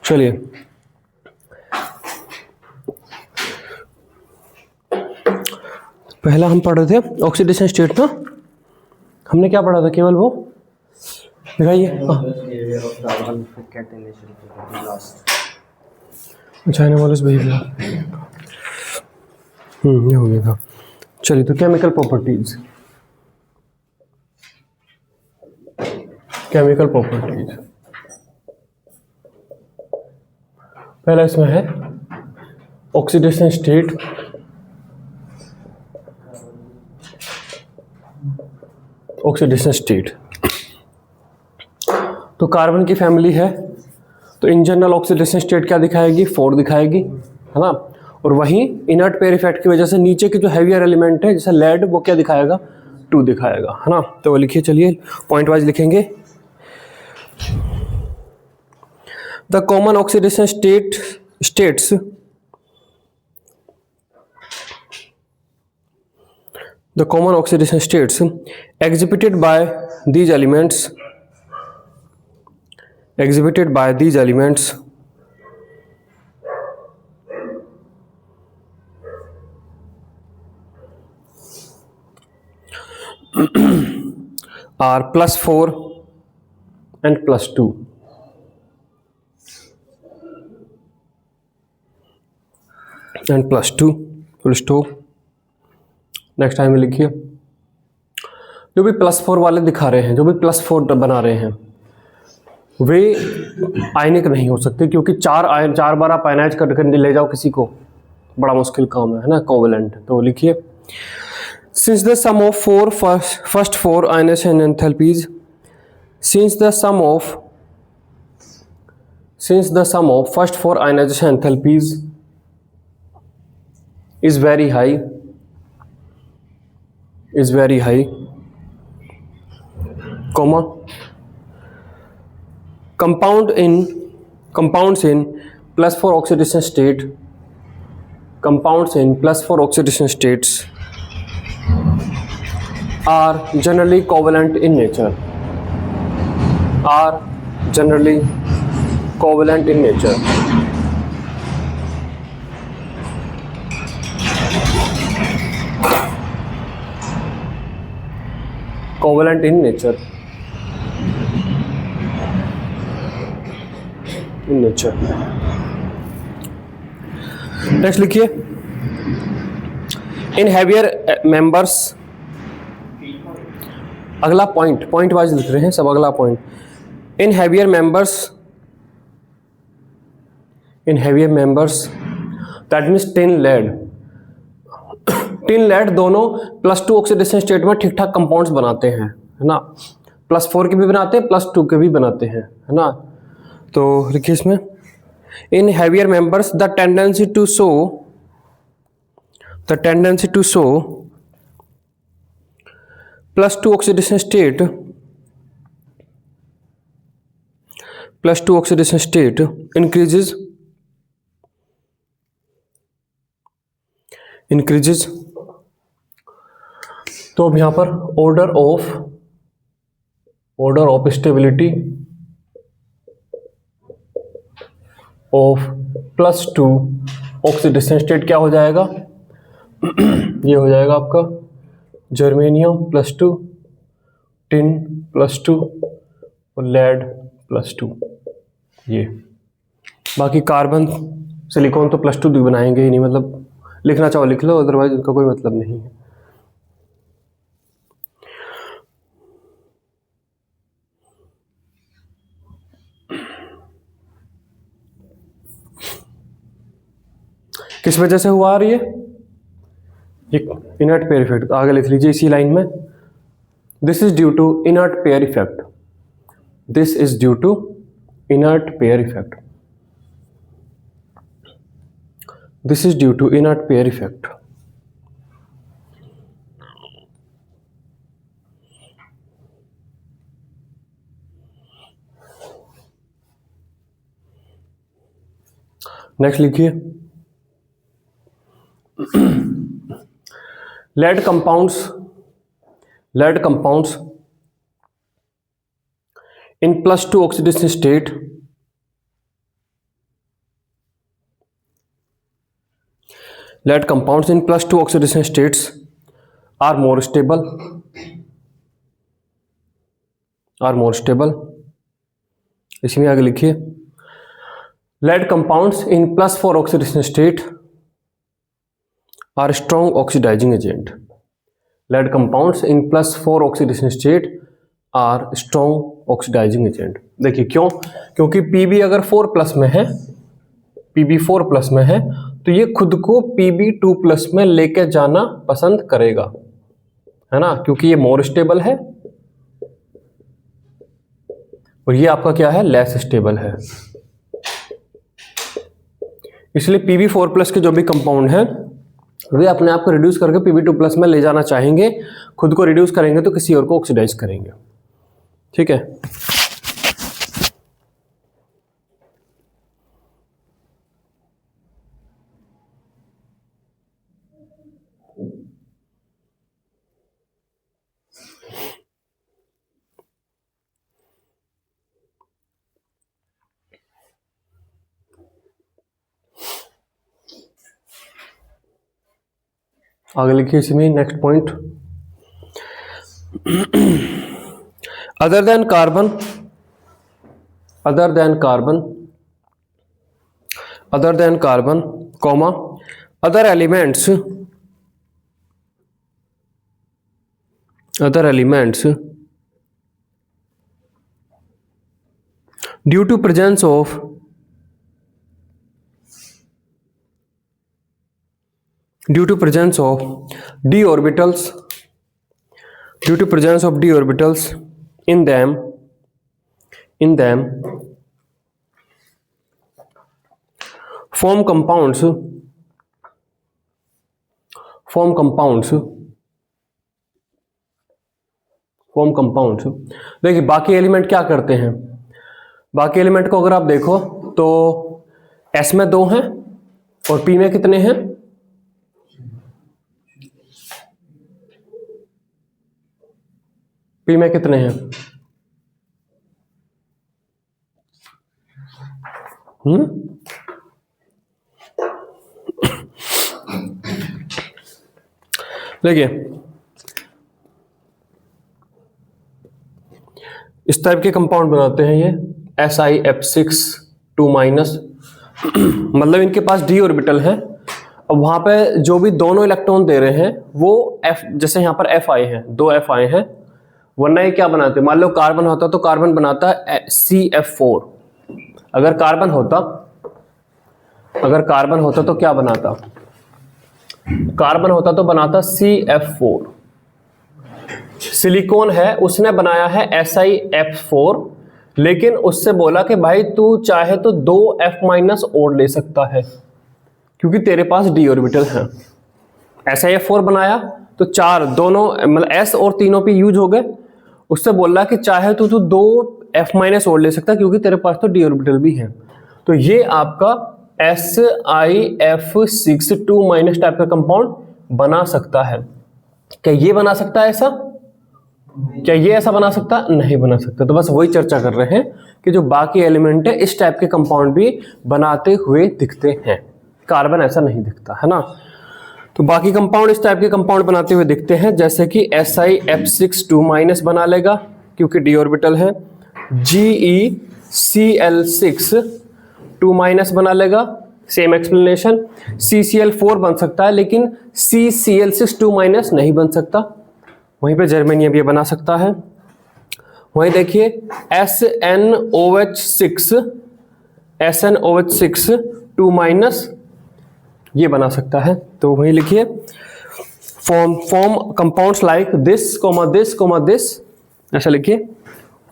चलिए पहला हम पढ़ रहे थे ऑक्सीडेशन स्टेट ना, हमने क्या पढ़ा था, केवल वो दिखाइए। चाइना वाले बिहेवियर, ये हो गया था। चलिए तो केमिकल प्रॉपर्टीज, केमिकल प्रॉपर्टीज पहला इसमें है ऑक्सीडेशन स्टेट, ऑक्सीडेशन स्टेट। तो कार्बन की फैमिली है तो इन जनरल ऑक्सीडेशन स्टेट क्या दिखाएगी, 4 दिखाएगी, है ना। और वहीं इनर्ट पेयर इफेक्ट की वजह से नीचे के जो हैवियर एलिमेंट है जैसे लेड, वो क्या दिखाएगा, 2 दिखाएगा, है ना। तो वो लिखिए, चलिए पॉइंट वाइज लिखेंगे। The common oxidation states the common oxidation states exhibited by these elements are +4 and +2. and +2 full stop। Next time में लिखिए, जो भी +4 वाले दिखा रहे हैं, जो भी +4 बना रहे हैं, वे आयनिक नहीं हो सकते, क्योंकि 4 बार आप आयनाइज करके ले जाओ किसी को, बड़ा मुश्किल काम है ना, कोवेलेंट। तो लिखिए, since the sum of first 4 ionisation enthalpies, since the sum of first 4 ionisation enthalpies is very high, comma, compounds in +4 oxidation state, compounds in +4 oxidation states are generally covalent in nature, covalent in nature, next लिखिए, in heavier members, अगला point wise लिख रहे हैं सब, अगला point, in heavier members that means tin lead दोनों +2 oxidation state में ठीक ठाक कंपाउंड्स बनाते हैं, है ना। +4 के भी बनाते हैं, +2 के भी बनाते हैं, है ना। तो लिखिए इसमें, in heavier members the tendency to show +2 oxidation state increases। तो अब यहां पर order of stability of +2 oxidation state क्या हो जाएगा, ये हो जाएगा आपका जर्मेनियम +2, टिन +2 और लेड +2। ये बाकी कार्बन सिलिकॉन तो +2 बनाएंगे ही नहीं, मतलब लिखना चाहो लिख लो, अदरवाइज उनका कोई मतलब नहीं है। किस वजह से हुआ रही है, इनर्ट पेयर इफेक्ट, आगे लिख लीजिए इसी लाइन में, this is due to inert pair effect, this is due to inert pair effect, this is due to inert pair effect। Next लिखिए, lead compounds in +2 oxidation state lead compounds in +2 oxidation states are more stable, इसमें आगे लिखिए lead compounds in +4 oxidation state are strong oxidising agent. Lead compounds in +4 oxidation state are strong oxidising agent. देखिए क्यों, क्योंकि Pb अगर 4+ में है, Pb 4+ में है तो ये खुद को Pb2+ में लेके जाना पसंद करेगा, है ना, क्योंकि ये मोर स्टेबल है और ये आपका क्या है, लेस स्टेबल है। इसलिए Pb4+ के जो भी कंपाउंड हैं वे अपने आप को रिड्यूस करके Pb2+ में ले जाना चाहेंगे, खुद को रिड्यूस करेंगे तो किसी और को ऑक्सीडाइज करेंगे। ठीक है, आगे लिखिए इसमें next point, other than carbon comma other elements due to presence of d orbitals in them form compounds देखिए बाकी एलिमेंट क्या करते हैं, बाकी एलिमेंट को अगर आप देखो तो S में 2 हैं और P में कितने हैं, P में कितने हैं, देखिए इस टाइप के कंपाउंड बनाते हैं ये SiF6 2- मतलब इनके पास d ऑर्बिटल है। अब वहां पे जो भी दोनों इलेक्ट्रॉन दे रहे हैं वो F, जैसे यहाँ पर Fi है, 2 Fi है, वरना ये क्या बनाते हैं, मान लो कार्बन होता तो कार्बन बनाता है CF4, अगर कार्बन होता तो क्या बनाता, कार्बन होता तो बनाता CF4। सिलिकॉन है उसने बनाया है SiF4, लेकिन उससे बोला कि भाई तू चाहे तो 2 F- और ले सकता है क्योंकि तेरे पास d ऑर्बिटल है। SiF4 बनाया तो 4 दोनों मतलब S और तीनों पे यूज हो गए, उससे बोल रहा कि चाहे तो तू 2 F- और ले सकता क्योंकि तेरे पास तो d ऑर्बिटल भी है। तो ये आपका SiF6 2- टाइप का कंपाउंड बना सकता है। क्या ये बना सकता है ऐसा, क्या ये ऐसा बना सकता, नहीं बना सकता। तो बस वही चर्चा कर रहे हैं कि जो बाकी एलिमेंट है इस टाइप के कंपाउंड भी बनाते हुए दिखते हैं, कार्बन ऐसा नहीं दिखता, है ना। तो बाकी कंपाउंड इस टाइप के कंपाउंड बनाते हुए दिखते हैं, जैसे कि SiF6 2- बना लेगा क्योंकि d ऑर्बिटल है, GeCl6 2- बना लेगा, सेम एक्सप्लेनेशन। CCl4 बन सकता है लेकिन CCl6 2- नहीं बन सकता, वहीं पे जर्मेनियम ये बना सकता है। वहीं देखिए SnOH6 2- ये बना सकता है। तो वहीं लिखिए form compounds like this comma this, ऐसा लिखिए,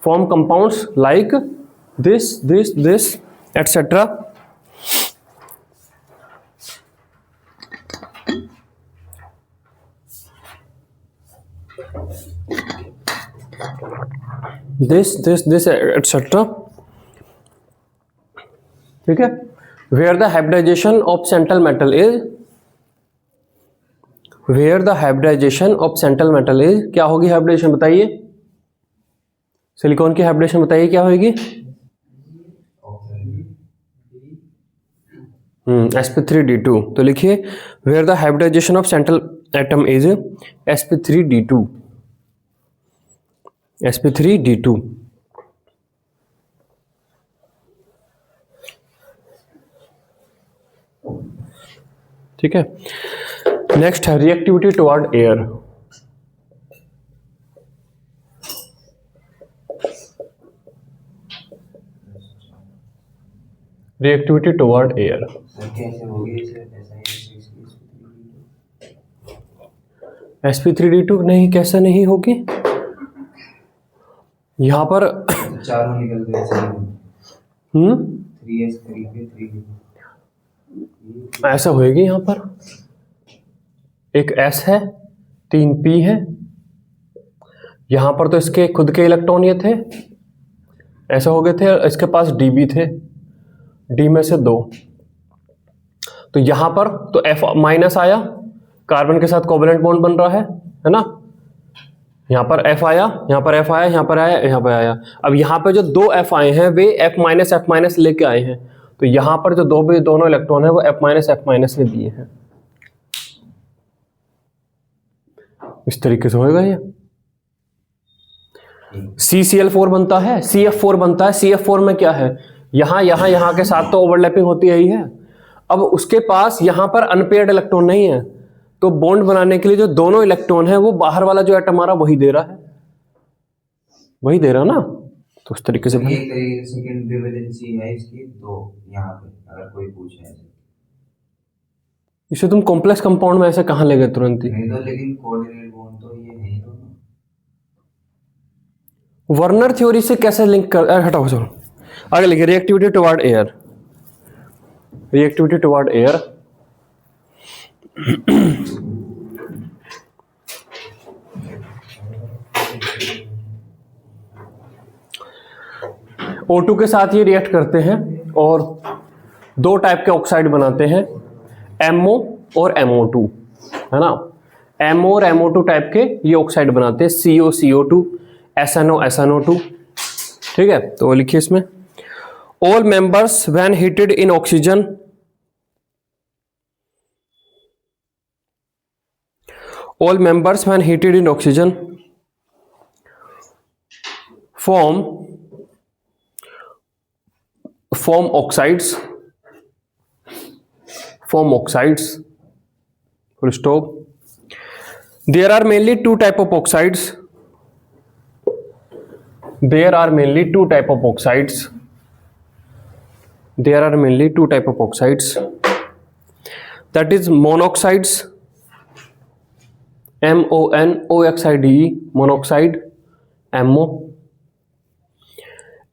form compounds like this etcetera. this etc. ठीक है, where the hybridization of central metal is क्या होगी हाइब्रिडेशन बताइए, सिलिकॉन की हाइब्रिडेशन बताइए क्या होगी, sp3d2, तो लिखिए where the hybridisation of central atom is sp3d2, sp3d2। ठीक है, नेक्स्ट है reactivity toward air. Reactivity toward air कैसे होगी sp3d2 नहीं, कैसे नहीं होगी, यहां पर चारों निकल गए 3s 3p 3d ऐसा होएगी, यहां पर एक s है, 3p है, यहां पर तो इसके खुद के इलेक्ट्रॉन ये थे, ऐसा हो गए थे, इसके पास db थे, d में से 2, तो यहां पर तो F माइनस आया, कार्बन के साथ कोवेलेंट बॉन्ड बन रहा है ना, यहां पर F आया, यहां पर F आया, यहां पर आया, यहां पर आया। अब यहां पर जो 2 F आए हैं वे F माइनस लेके आए हैं, तो यहां पर जो दोनों इलेक्ट्रॉन है वो F माइनस ने दिए हैं। इस तरीके से होएगा ये। CCl4 बनता है, CF4 बनता है, CF4 में क्या है, यहां के साथ तो ओवरलैपिंग होती ही है। अब उसके पास यहां पर अनपेयर्ड इलेक्ट्रॉन नहीं है, तो बॉन्ड बनाने के लिए जो दोनों इलेक्ट्रॉन है वो बाहर वाला जो एटम आ रहा वही दे रहा है, वही दे रहा ना, तो उस तरीके से ये तरीके सेकंडरी वैलेंसी है इसकी, तो यहाँ पे अगर कोई पूछे इसे तुम कॉम्प्लेक्स कंपाउंड में ऐसे कहां ले गए तुरंत ही, नहीं तो, लेकिन कोऑर्डिनेट बॉन्ड तो ये है ही तो। वर्नर थ्योरी से कैसे लिंक कर, हटाओ चलो आगे लिखिए, reactivity toward air, reactivity toward air. O2 के साथ ये रिएक्ट करते हैं और 2 टाइप के ऑक्साइड बनाते हैं, MO और MO2, है ना, MO और MO2 टाइप के ये ऑक्साइड बनाते हैं, CO CO2 SNO SNO2। ठीक है, तो लिखिए इसमें all members when heated in oxygen, all members when heated in oxygen form oxides, full stop। There are mainly 2 type of oxides, there are mainly 2 type of oxides, that is monoxides, MONOXIDE, monoxide MO,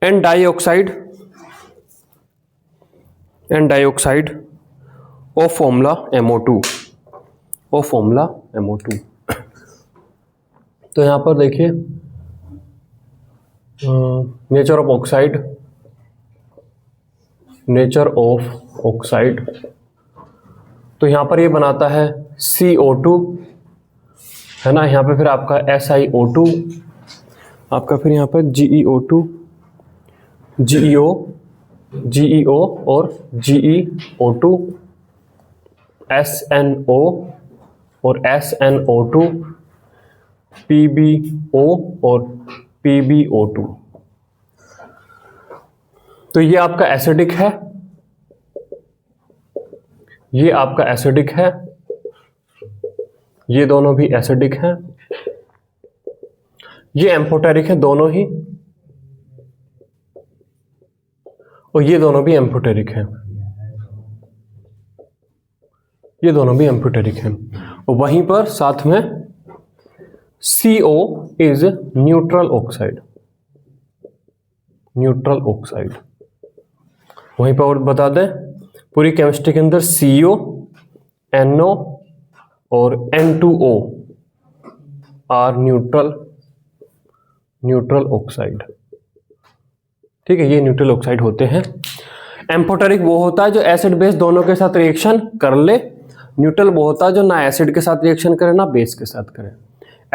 and dioxide of formula MO2, तो यहां पर देखिए nature of oxide, तो यहां पर ये बनाता है CO2, है ना, यहाँ पे फिर आपका SiO2, आपका फिर यहाँ पर GeO2, GeO और GeO2, SNO और SNO2, PbO और PbO2। तो ये आपका एसिडिक है, ये आपका एसिडिक है, ये दोनों भी एसिडिक हैं, ये एम्फोटेरिक है दोनों ही, और ये दोनों भी एम्फोटेरिक हैं, ये दोनों भी एम्फोटेरिक हैं। और वहीं पर साथ में CO इज न्यूट्रल ऑक्साइड, वहीं पर और बता दें पूरी केमिस्ट्री के अंदर CO, NO और N2O आर न्यूट्रल ऑक्साइड। ठीक है, ये न्यूट्रल ऑक्साइड होते हैं। एम्फोटेरिक वो होता है जो एसिड बेस दोनों के साथ रिएक्शन कर ले, न्यूट्रल वो होता है जो ना एसिड के साथ रिएक्शन करे ना बेस के साथ करे।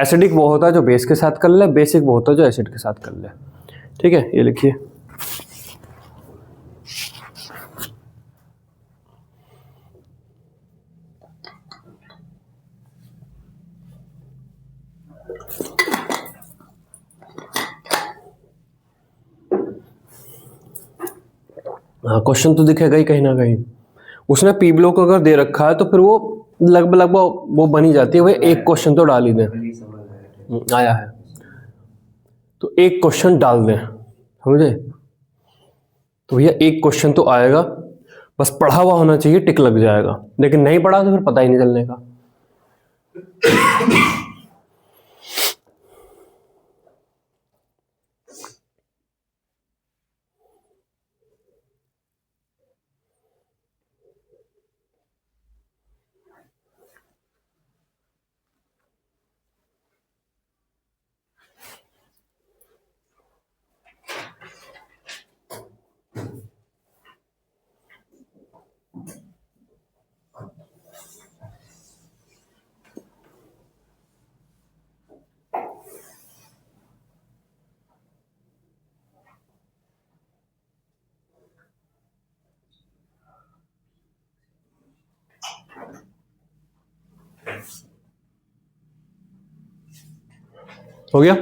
एसिडिक वो होता है जो बेस के साथ कर ले, बेसिक वो होता है जो एसिड के साथ कर ले। ठीक है, ये लिखिए हाँ, क्वेश्चन तो दिखेगा ही कहीं ना कहीं। उसने पी ब्लॉक अगर दे रखा है तो फिर वो लगभग लगभग वो बनी जाती है, भाई एक क्वेश्चन तो डाल ही दें। पहले समझ आया आया है तो एक क्वेश्चन डाल दें, समझे। तो भैया एक क्वेश्चन तो आएगा, बस पढ़ा हुआ होना चाहिए, टिक लग जाएगा। लेकिन नहीं पढ़ा तो फिर पता ही नहीं चलने का। हो गया।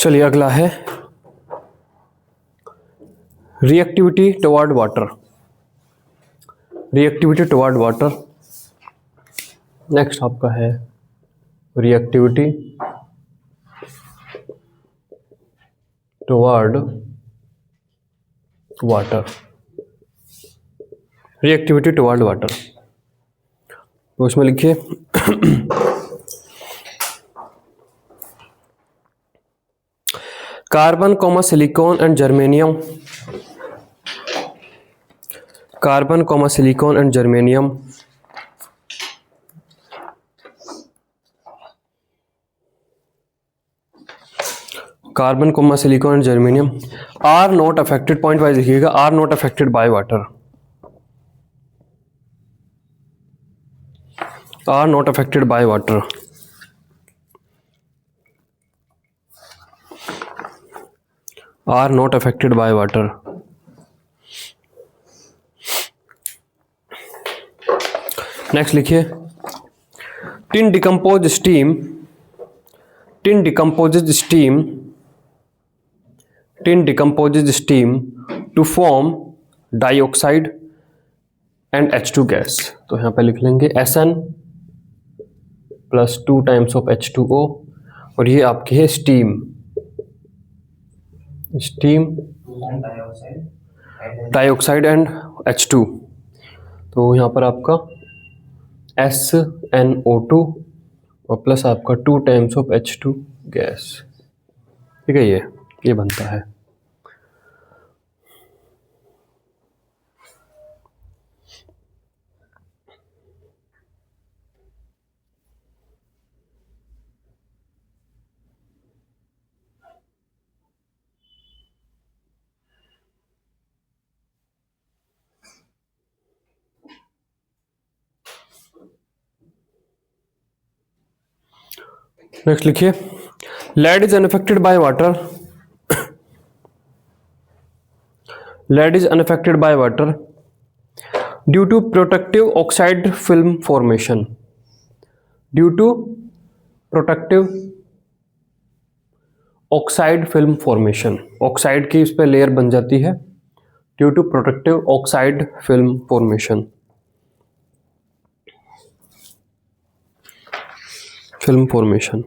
चलिए अगला है reactivity toward water. Reactivity toward water, next आपका है reactivity toward water. Reactivity toward water, तो इसमें लिखिए carbon comma silicon and germanium, carbon comma silicon and germanium carbon comma silicon and germanium are not affected, point wise लिखिएगा, are not affected by water, are not affected by water. Are not affected by water. Next लिखिए tin decompose steam, tin decomposes steam, tin decomposes steam to form dioxide and H2 gas. तो यहाँ पे लिख लेंगे Sn plus 2 times of H2O, और ये आपकी है steam, steam dioxide and H2। तो यहाँ पर आपका SnO2 और प्लस आपका 2 टाइम्स ऑफ H2 गैस, ठीक है। ये बनता है। नेक्स्ट लिखिए lead is unaffected by water, lead is unaffected by water due to protective oxide film formation, due to protective oxide film formation, oxide की इस पर लेयर बन जाती है due to protective oxide film formation, film formation,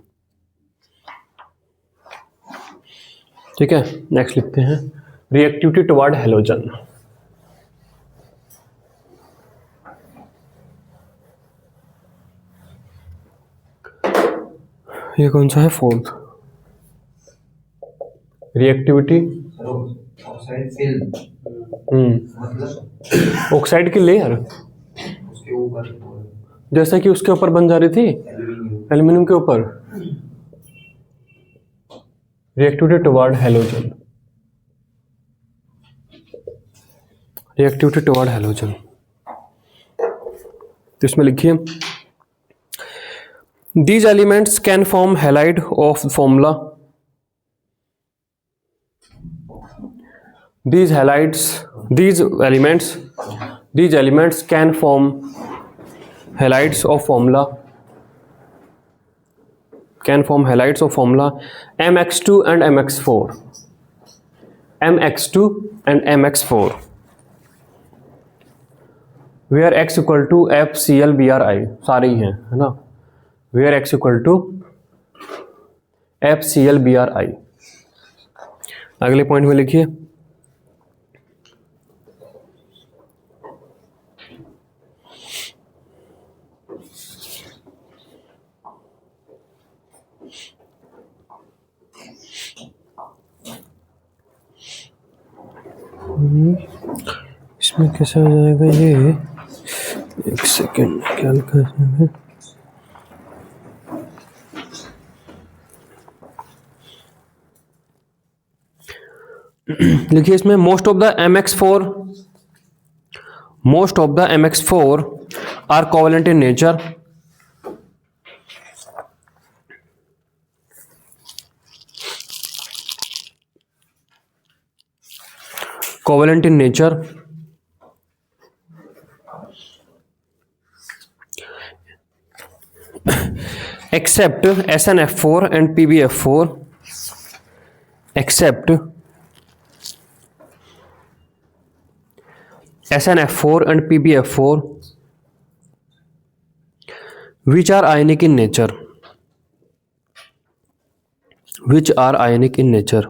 ठीक है। Next लिखते हैं रिएक्टिविटी टुवर्ड हेलोजन। ये कौन सा है, फोर्थ। रिएक्टिविटी ऑक्साइड फिल्म, मतलब ऑक्साइड की लेयर उसके ऊपर जैसे कि उसके ऊपर बन जा रही थी एल्यूमिनियम के ऊपर। Reactivity toward halogen, reactivity toward halogen. तो इसमें लिखिए these elements can form halide of formula, these elements can form halides of formula, MX2 and MX4, MX2 and MX4 where X equal to FClBrI सारे ही हैं, है ना, where X equal to FClBrI। अगले point में लिखिए इसमें कैसे हो जाएगा ये, एक सेकेंड क्या लिखा है इसमें, लिखिए इसमें most of the MX4 are covalent in nature, covalent in nature except SnF4 and PbF4, except SnF4 and PbF4 which are ionic in nature, which are ionic in nature,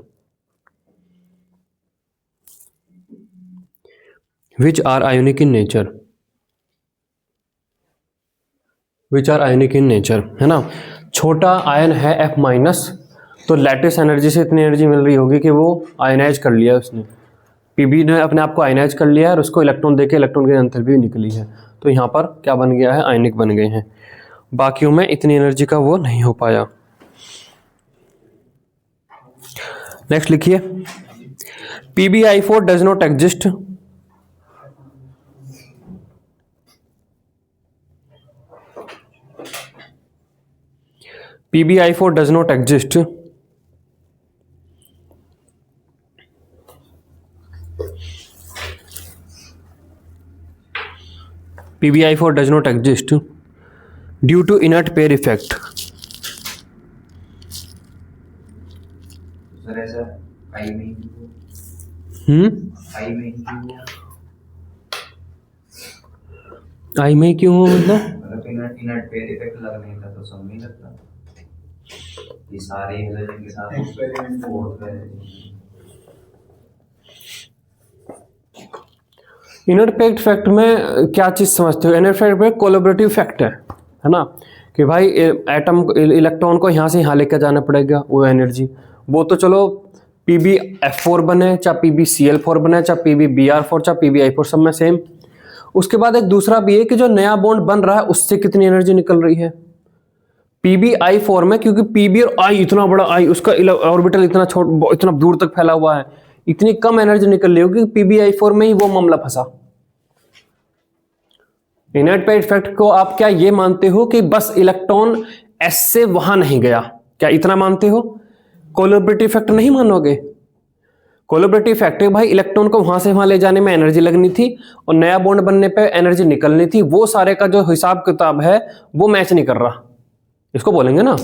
which are ionic in nature, which are ionic in nature, है ना। छोटा ion है F minus, तो lattice energy से इतनी energy मिल रही होगी कि वो आयनाइज कर लिया उसने, पीबी ने अपने आप को आयनाइज कर लिया है और उसको इलेक्ट्रॉन देके इलेक्ट्रॉन की एंथैल्पी निकली है, तो यहाँ पर क्या बन गया है, आयनिक बन गए हैं। बाकियों में इतनी एनर्जी का वो नहीं हो पाया। नेक्स्ट लिखिए PbI4 does not exist, PbI4 does not exist PbI4 does not exist due to inert pair effect। Sir ऐसा आई में ही हुआ? आई में ही हुआ? आई में क्यों हो, मतलब इनर्ट पेयर इफेक्ट लगने का तो सब नहीं लगता, ये सारे हाइड्रोजन के साथ एक्सपेरिमेंट होता है। इनर्ट पेयर इफेक्ट में क्या चीज समझते हो, इनर्ट पेयर में कोलैबोरेटिव इफेक्ट है ना, कि भाई एटम इलेक्ट्रॉन को यहाँ से यहाँ लेकर जाना पड़ेगा वो एनर्जी, वो तो चलो PbF4 बने चाहे PbCl4 बने चाहे PbBr4 चाहे PbI4 सब में सेम। उसके बाद एक दूसरा भी है कि जो नया बॉन्ड बन रहा है उससे कितनी एनर्जी निकल रही है। PbI4 में क्योंकि Pb और I इतना बड़ा I, उसका ऑर्बिटल इतना दूर तक फैला हुआ है, इतनी कम एनर्जी निकल रही होगी, PbI4 में ही वो मामला फंसा। इनर्ट पेयर इफेक्ट को आप क्या ये मानते हो कि बस इलेक्ट्रॉन S से वहां नहीं गया, क्या इतना मानते हो? कोलैबोरेटिव इफेक्ट नहीं मानोगे। कोलैबोरेटिव इफेक्ट है भाई, इलेक्ट्रॉन को वहां से वहां ले जाने में एनर्जी लगनी थी और नया बॉन्ड बनने पे एनर्जी निकलनी थी, वो सारे का जो हिसाब किताब है वो मैच नहीं कर रहा, इसको बोलेंगे ना।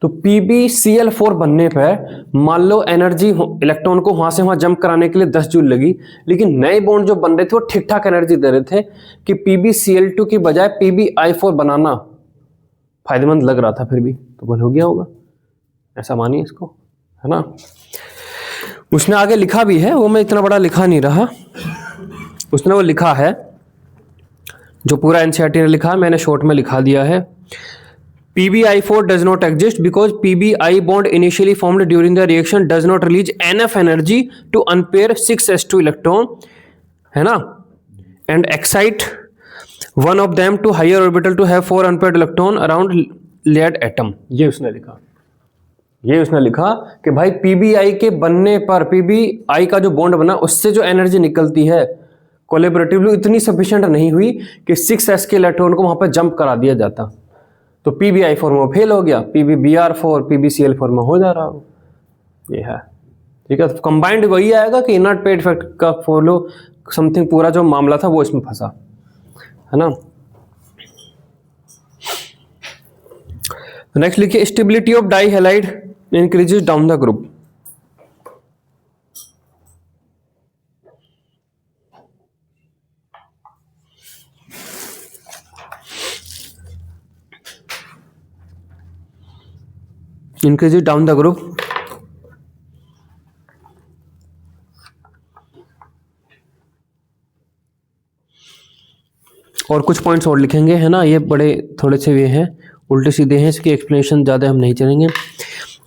तो PbCl4 बनने पर मान लो एनर्जी इलेक्ट्रॉन को वहां से वहां जंप कराने के लिए 10 जूल लगी, लेकिन नए बॉन्ड जो बन रहे थे वो ठीक ठाक एनर्जी दे रहे थे कि PbCl2 की बजाय PbI4 बनाना फायदेमंद लग रहा था, फिर भी तो बन हो गया होगा, ऐसा मानिए इसको, है ना। उसने आगे लिखा भी है, वो मैं इतना बड़ा लिखा नहीं रहा, उसने वो लिखा है जो पूरा एनसीईआरटी ने लिखा है, मैंने शॉर्ट में लिखा दिया है। PbI4 does not exist because PbI bond initially formed during the reaction does not release enough energy to unpair 6s2 electron, है ना, and excite one of them to higher orbital to have 4 unpaired electron around layered atom। ये उसने लिखा कि भाई PbI के बनने पर PbI का जो बॉन्ड बना उससे जो एनर्जी निकलती है कोलैबोरेटिवली इतनी सफिशिएंट नहीं हुई कि 6s के इलेक्ट्रॉन को वहां पर जंप करा दिया जाता, तो PbI4 में फेल हो गया, PbBr4 PbCl4 में हो जा रहा हो, ये है, ठीक है। तो कंबाइंड वही आएगा कि इनर्ट पेयर इफेक्ट का फॉलो समथिंग पूरा जो मामला था वो इसमें फंसा, है ना। नेक्स्ट लिखिए stability of dihalide increases down the group. Increase it down the group. और कुछ पॉइंट्स और लिखेंगे, है ना, ये बड़े थोड़े से वे हैं, उल्टे सीधे हैं, इसकी एक्सप्लेनेशन ज़्यादा हम नहीं चलेंगे।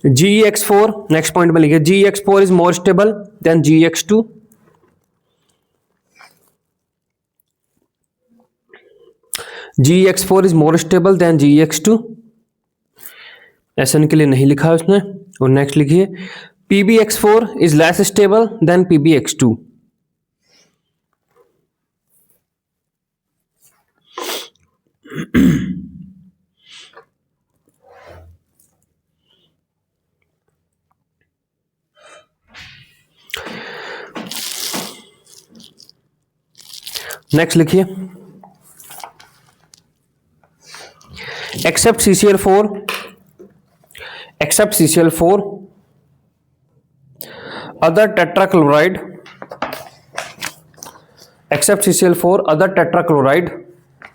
GeX4 नेक्स्ट पॉइंट में लिखे, GeX4 is more stable then GeX2। GeX4 is more stable then GeX2। SN के लिए नहीं लिखा है उसने। और नेक्स्ट लिखिए, PbX4 is less stable then PbX2। Next लिखिए, except CCl4 other tetrachloride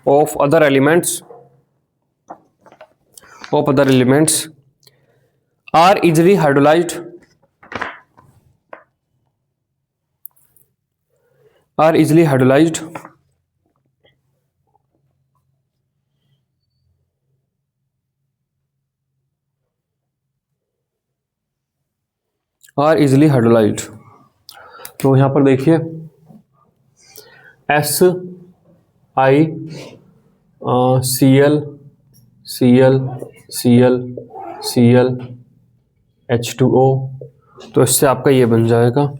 of other elements are easily hydrolyzed तो यहाँ पर देखिए H2O, तो इससे आपका ये बन जाएगा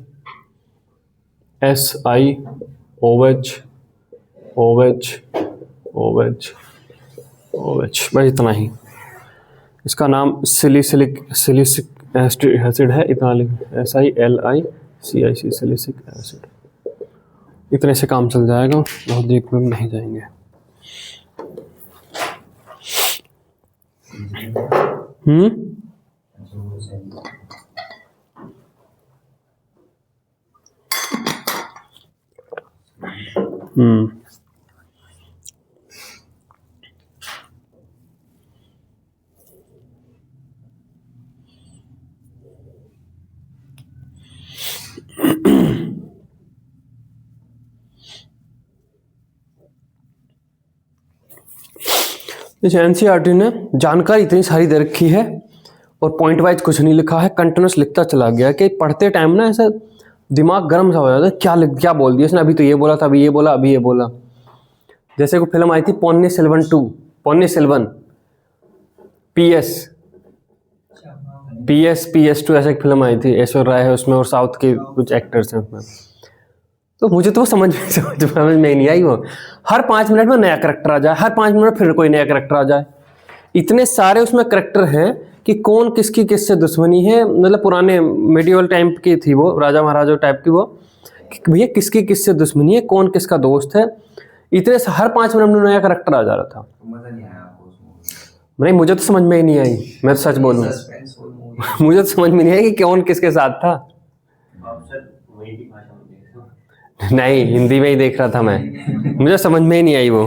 SiOH बस इतना ही। इसका नाम सिलिसिलिक एसिड है, इतना SiLiCiC सिलिसिक एसिड। इतने से काम चल जाएगा, बहुत देर में नहीं जाएंगे। इस एनसीईआरटी ने जानकारी इतनी सारी दे रखी है और पॉइंट वाइज कुछ नहीं लिखा है, कंटिन्यूस लिखता चला गया कि पढ़ते टाइम ना ऐसा दिमाग गर्म सा हो जाता है, क्या बोल दिया इसने, अभी तो ये बोला था, अभी ये बोला, अभी ये बोला। जैसे कोई फिल्म आई थी पोन्नी सेल्वन PS2 ऐसे एक फिल्म आई थी, ऐश्वर्या राय है उसमें और साउथ के कुछ एक्टर्स हैं उसमें। तो मुझे तो समझ में नहीं आई वो, हर 5 मिनट में नया करेक्टर आ जाए, हर 5 मिनट फिर कोई नया करेक्टर आ जाए। इतने सारे उसमें करेक्टर हैं कि कौन किसकी किससे दुश्मनी है, मतलब पुराने मेडिवल टाइम की थी वो, राजा महाराजा टाइप की वो, कि भैया किसकी किससे दुश्मनी है, कौन किसका दोस्त है। इतने से हर 5 मिनट में नया करेक्टर आ जा रहा था। मजा नहीं आया आपको उस मूवी? नहीं, मुझे तो समझ में ही नहीं आई, मैं तो सच बोलूँ मुझे तो समझ में नहीं आई कि कौन किसके साथ था। नहीं, हिंदी में ही देख रहा था मैं, मुझे समझ में ही नहीं आई वो।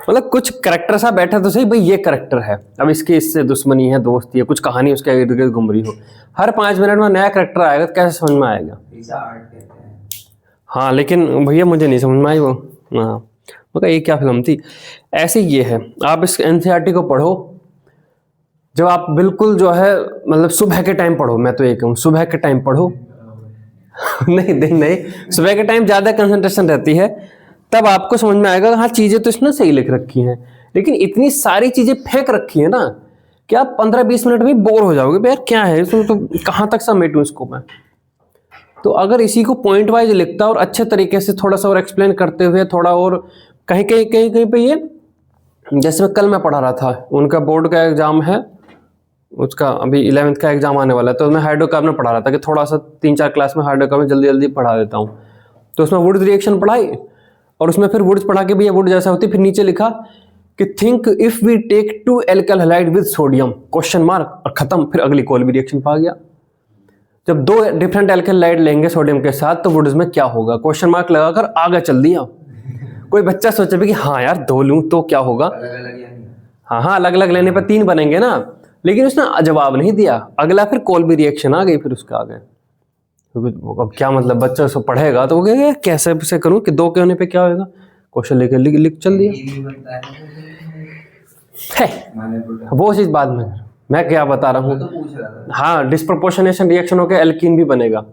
मतलब कुछ करेक्टर सा बैठा तो सही, भाई ये करेक्टर है, अब इसकी इससे दुश्मनी है, दोस्ती है, कुछ कहानी उसके इर्द गिर्द घूम रही हो, हर 5 मिनट में नया करेक्टर आएगा तो कैसे समझ में आएगा। हाँ, लेकिन भैया मुझे नहीं समझ में आई वो। हाँ, मगर ये क्या फिल्म थी। ऐसे ये है, आप इस एनसीईआरटी को पढ़ो जब आप बिल्कुल जो है मतलब सुबह के टाइम पढ़ो, मैं तो ये कहूँ सुबह के टाइम पढ़ो नहीं, सुबह के टाइम ज़्यादा कंसंट्रेशन रहती है, तब आपको समझ में आएगा हाँ चीज़ें तो इसने सही लिख रखी हैं, लेकिन इतनी सारी चीज़ें फेंक रखी है ना कि आप 15-20 मिनट में बोर हो जाओगे, यार क्या है इसमें, तो कहाँ तक समेटूं इसको मैं। तो अगर इसी को पॉइंट वाइज लिखता और अच्छे तरीके से थोड़ा सा और एक्सप्लेन करते हुए थोड़ा और कहीं पे ये, जैसे कल मैं पढ़ा रहा था, उनका बोर्ड का एग्जाम है, उसका अभी 11th का एग्जाम आने वाला है, तो मैं हाइड्रोकार्बन में पढ़ा रहा था कि थोड़ा सा 3-4 क्लास में हाइड्रोकार्बन जल्दी पढ़ा देता हूँ। तो उसमें वुड्स रिएक्शन पढ़ाई और उसमें फिर वुड्स पढ़ा के भी ये वुड जैसा होती, फिर नीचे लिखा कि think if we take 2 alkyl halide with sodium question mark, और खत्म, फिर अगली कोलबी रिएक्शन पा गया। जब 2 डिफरेंट एल्काइल हैलाइड लेंगे सोडियम के साथ तो वुड्स में क्या होगा, क्वेश्चन मार्क लगाकर आगे चल दिया। कोई बच्चा सोचे भी कि हाँ यार 2 लूँ तो क्या होगा, हाँ अलग अलग लेने पर 3 बनेंगे ना, लेकिन उसने जवाब नहीं दिया। अगला फिर कोल्बी रिएक्शन आ गई फिर उसके आगे, क्योंकि अब क्या मतलब बच्चा सब पढ़ेगा तो वो कहेगा कैसे से करूँ कि 2 के होने पे क्या होगा, क्वेश्चन लेके लिख चल दिया ये भी बनता है। मैंने तो वो चीज़ बाद में, मैं क्या बता रहा हूँ। पूछ रहा था। हाँ, डिस्प्रोपोर्शनेशन रिएक्शन होकर एल्कीन भी बनेगा।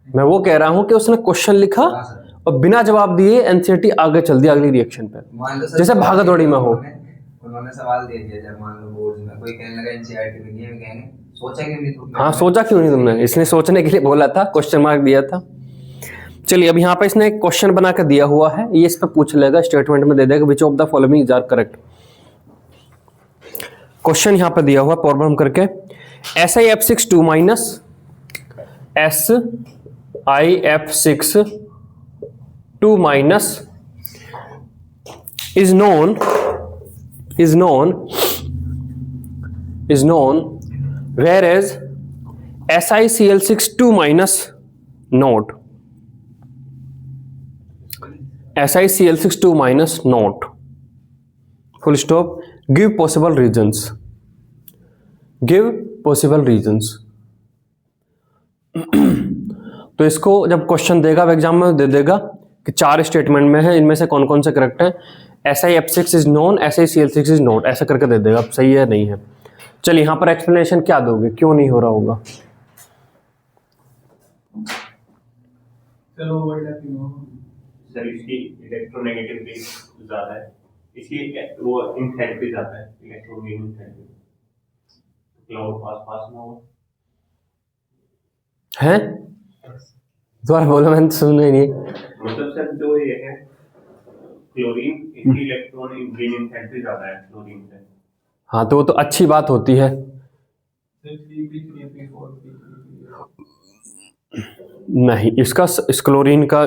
मैं वो कह रहा हूँ कि उसने क्वेश्चन लिखा और बिना जवाब दिए एनसीईआरटी आगे चल दिया अगली रिएक्शन पे, मान लो सर जैसे भागा दौड़ी में हो। उन्होंने सवाल दे दिया, जब मान लो बोर्ड में कोई कहने लगा एनसीईआरटी में ये कहेंगे सोचा क्यों नहीं तुमने? हाँ, सोचा क्यों नहीं तुमने, इसने सोचने के लिए बोला था, क्वेश्चन मार्क दिया था। चलिए अब यहाँ पे इसने एक क्वेश्चन बना कर दिया हुआ है, ये इस पे पूछ लेगा, स्टेटमेंट में दे देगा which of the following is are correct. Question यहाँ पे दिया हुआ प्रॉब्लम करके, SiF6 2 minus SiF6 2 minus is known whereas SiCl6 2 minus not, SiCl6 2 minus not, full stop, give possible reasons, give possible reasons। तो इसको जब क्वेश्चन देगा exam में दे देगा कि 4 स्टेटमेंट में है, इनमें से कौन कौन से करेक्ट है, SiF6 is known, SiCl6 is note, ऐसा करके दे देगा, सही है नहीं है। चलिए यहाँ पर एक्सप्लेनेशन क्या दोगे, क्यों नहीं हो रहा होगा। चलो ओवरलैपिंग हो सर इसकी इलेक्ट्रोनेगेटिविटी ज़्यादा है, इसकी वो इंथैल्पी ज़्यादा है, इलेक्ट्रोगेन इंथैल्पी, क्लाउड पास पास ना हो है। दोबारा बोलो, मैंने सुना ही नहीं। मतलब सर जो ये है क्लोरीन, इसकी इलेक्ट्रॉन गेन इंथैल्पी ज़्यादा है क्लोरीन से। हाँ, तो वो तो अच्छी बात होती है। नहीं, इसका इस क्लोरीन का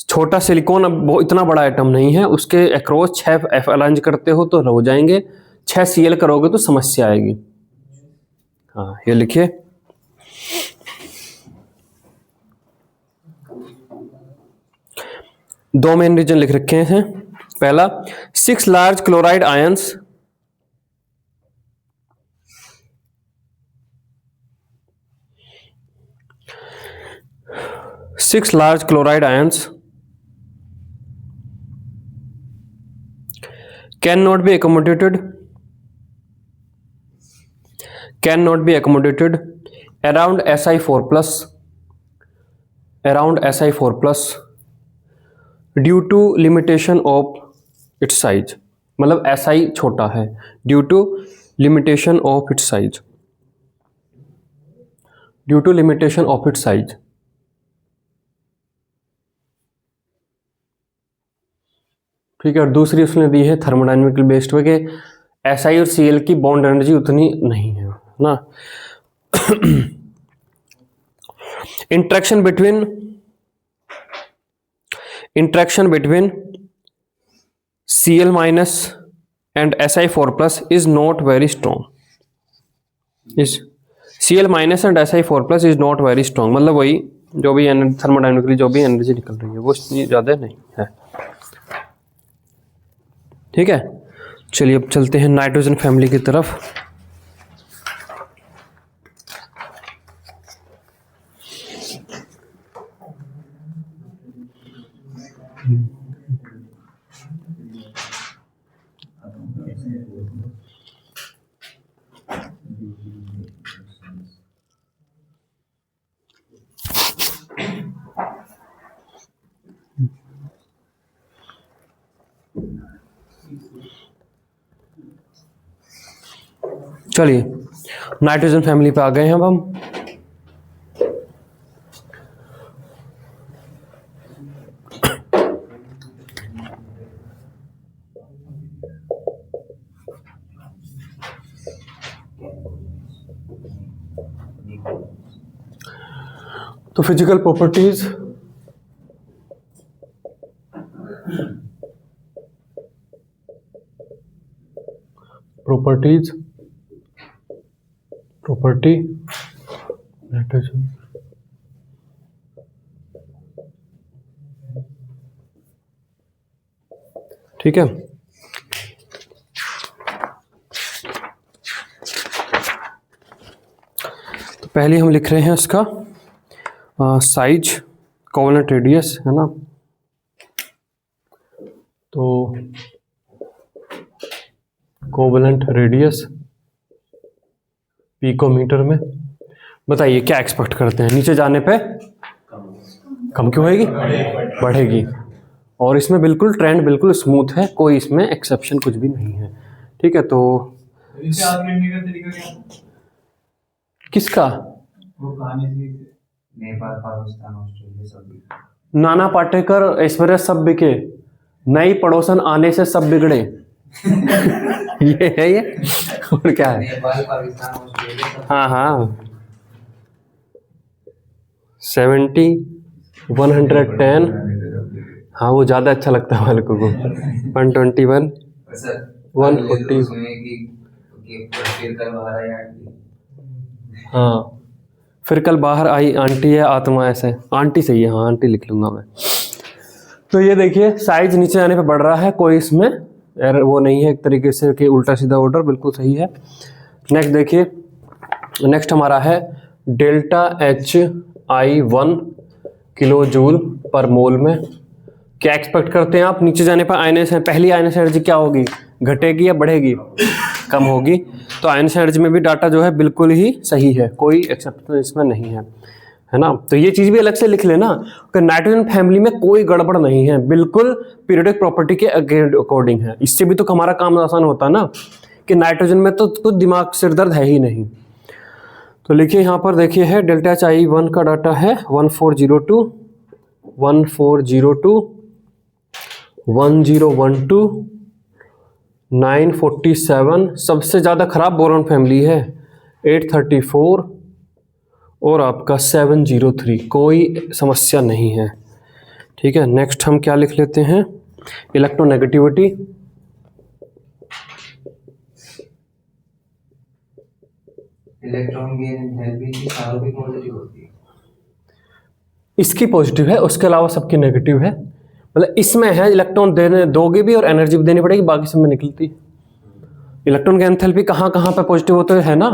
छोटा सिलिकॉन, अब वो इतना बड़ा एटम नहीं है, उसके अक्रॉस 6 F अलाइन करते हो तो हो जाएंगे, 6 Cl करोगे तो समस्या आएगी। हाँ, ये लिखिए, दो मेन रीजन लिख रखे हैं। पहला, 6 large chloride ions, 6 large chloride ions cannot be accommodated around Si4 plus due to limitation of its size। मतलब Si छोटा है due to limitation of its size। ठीक है, और दूसरी उसने दी है थर्मोडाइनमिकल बेस्ड पे कि Si और Cl की बॉन्ड एनर्जी उतनी नहीं है ना। Interaction between Cl minus and Si4 plus is not very strong. इस Cl minus and Si4 plus is not very strong, मतलब वही जो भी थर्मोडाइनमिकली जो भी एनर्जी निकल रही है वो ज़्यादा नहीं है। ठीक है, चलिए अब चलते हैं नाइट्रोजन फैमिली की तरफ। चलिए नाइट्रोजन फैमिली पे आ गए हैं अब हम। तो फिजिकल प्रॉपर्टीज, प्रॉपर्टी नाइट्रोजन, ठीक है। पहले हम लिख रहे हैं उसका साइज, कोवेलेंट रेडियस, है ना। तो कोवेलेंट रेडियस पिकोमीटर में, बताइए क्या एक्सपेक्ट करते हैं? नीचे जाने पे कम क्यों होएगी? बढ़ेगी। और इसमें बिल्कुल ट्रेंड बिल्कुल स्मूथ है, कोई इसमें एक्सेप्शन कुछ भी नहीं है। ठीक है, तो किसका? नेपाल, पाकिस्तान, ऑस्ट्रेलिया सब। नाना पाटेकर, ऐश्वर्या सब बिके, नई पड़ोसन आने से सब बिगड़े। ये है ये, और क्या है? नेपाल, पाकिस्तान, ऑस्ट्रेलिया सब। हाँ हाँ, 70, 110, हाँ वो ज़्यादा अच्छा लगता है मेरे को। 121, 140। फिर कल बाहर आई आंटी। हाँ, फिर कल बाहर आई आंटी है आत्मा, ऐसे आंटी सही है, हाँ आंटी लिख लूँगा मैं। तो ये देखिए साइज नीचे आने पे बढ़ रहा है, कोई इसमें एरर वो नहीं है एक तरीके से कि उल्टा सीधा ऑर्डर, बिल्कुल सही है। नेक्स्ट देखिए, नेक्स्ट हमारा है डेल्टा HI1 किलो जूल पर मोल में। क्या एक्सपेक्ट करते हैं आप? नीचे जाने पर आयनियस, पहली आयनियस एनर्जी क्या होगी? घटेगी या बढ़ेगी? कम होगी। तो आयनियस एनर्जी में भी डाटा जो है बिल्कुल ही सही है, कोई एक्सेप्शन इसमें नहीं है ना। तो ये चीज़ भी अलग से लिख लेना कि नाइट्रोजन फैमिली में कोई गड़बड़ नहीं है, बिल्कुल पीरियोडिक प्रॉपर्टी के अकॉर्डिंग है। इससे भी तो हमारा काम आसान होता ना कि नाइट्रोजन में तो कुछ दिमाग सिर दर्द है ही नहीं। तो लिखिए यहाँ पर, देखिए है डेल्टा HI1 का डाटा है 1402, 1402, 1012, 947। सबसे ज़्यादा खराब बोरॉन फैमिली है 834 और आपका 703, कोई समस्या नहीं है। ठीक है, नेक्स्ट हम क्या लिख लेते हैं? इलेक्ट्रोनेगेटिविटी। इलेक्ट्रॉन गेन एंथैल्पी की सारों की पॉजिटिव होती है। इसकी पॉजिटिव है, उसके अलावा सबकी नेगेटिव है। मतलब इसमें है इलेक्ट्रॉन देने दोगे भी और एनर्जी भी देनी पड़ेगी, बाकी सब में निकलती। इलेक्ट्रॉन की एंथैल्पी कहाँ कहाँ पे पॉजिटिव होते है ना।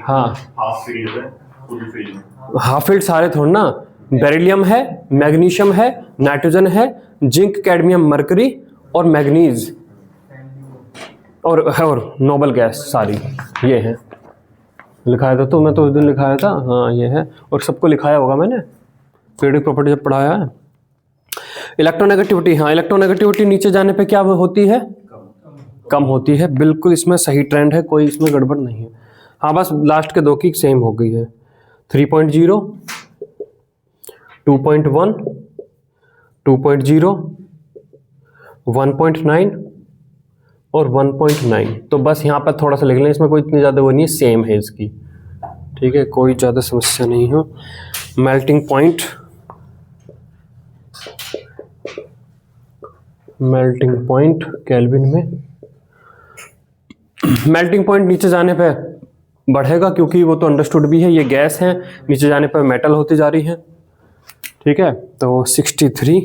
हाँ, हाफ फील्ड है, फुल फील्ड है। हाफ फील्ड सारे थोड़ा ना, बेरिलियम है, मैग्नीशियम है, नाइट्रोजन है, जिंक, कैडमियम, मरकरी और मैग्नीज और नोबल गैस सारी ये है। लिखाया था तो मैं तो उस दिन लिखाया था, हाँ ये है। और सबको लिखाया होगा मैंने, पीरियोडिक प्रॉपर्टी जब पढ़ाया है। इलेक्ट्रोनेगेटिविटी, हाँ इलेक्ट्रोनेगेटिविटी नीचे जाने पे क्या होती है? कम होती है, बिल्कुल इसमें सही ट्रेंड है, कोई इसमें गड़बड़ नहीं है। हाँ बस लास्ट के दो की सेम हो गई है, 3.0, 2.1, 2.0, 1.9 और 1.9। तो बस यहाँ पर थोड़ा सा लिख लें, इसमें कोई इतनी ज़्यादा वो नहीं है, सेम है इसकी। ठीक है, कोई ज़्यादा समस्या नहीं हो। Melting point, melting point kelvin में। मेल्टिंग पॉइंट नीचे जाने पे बढ़ेगा क्योंकि वो तो अंडरस्टूड भी है, ये गैस है, नीचे जाने पर मेटल होती जा रही है। ठीक है, तो 63,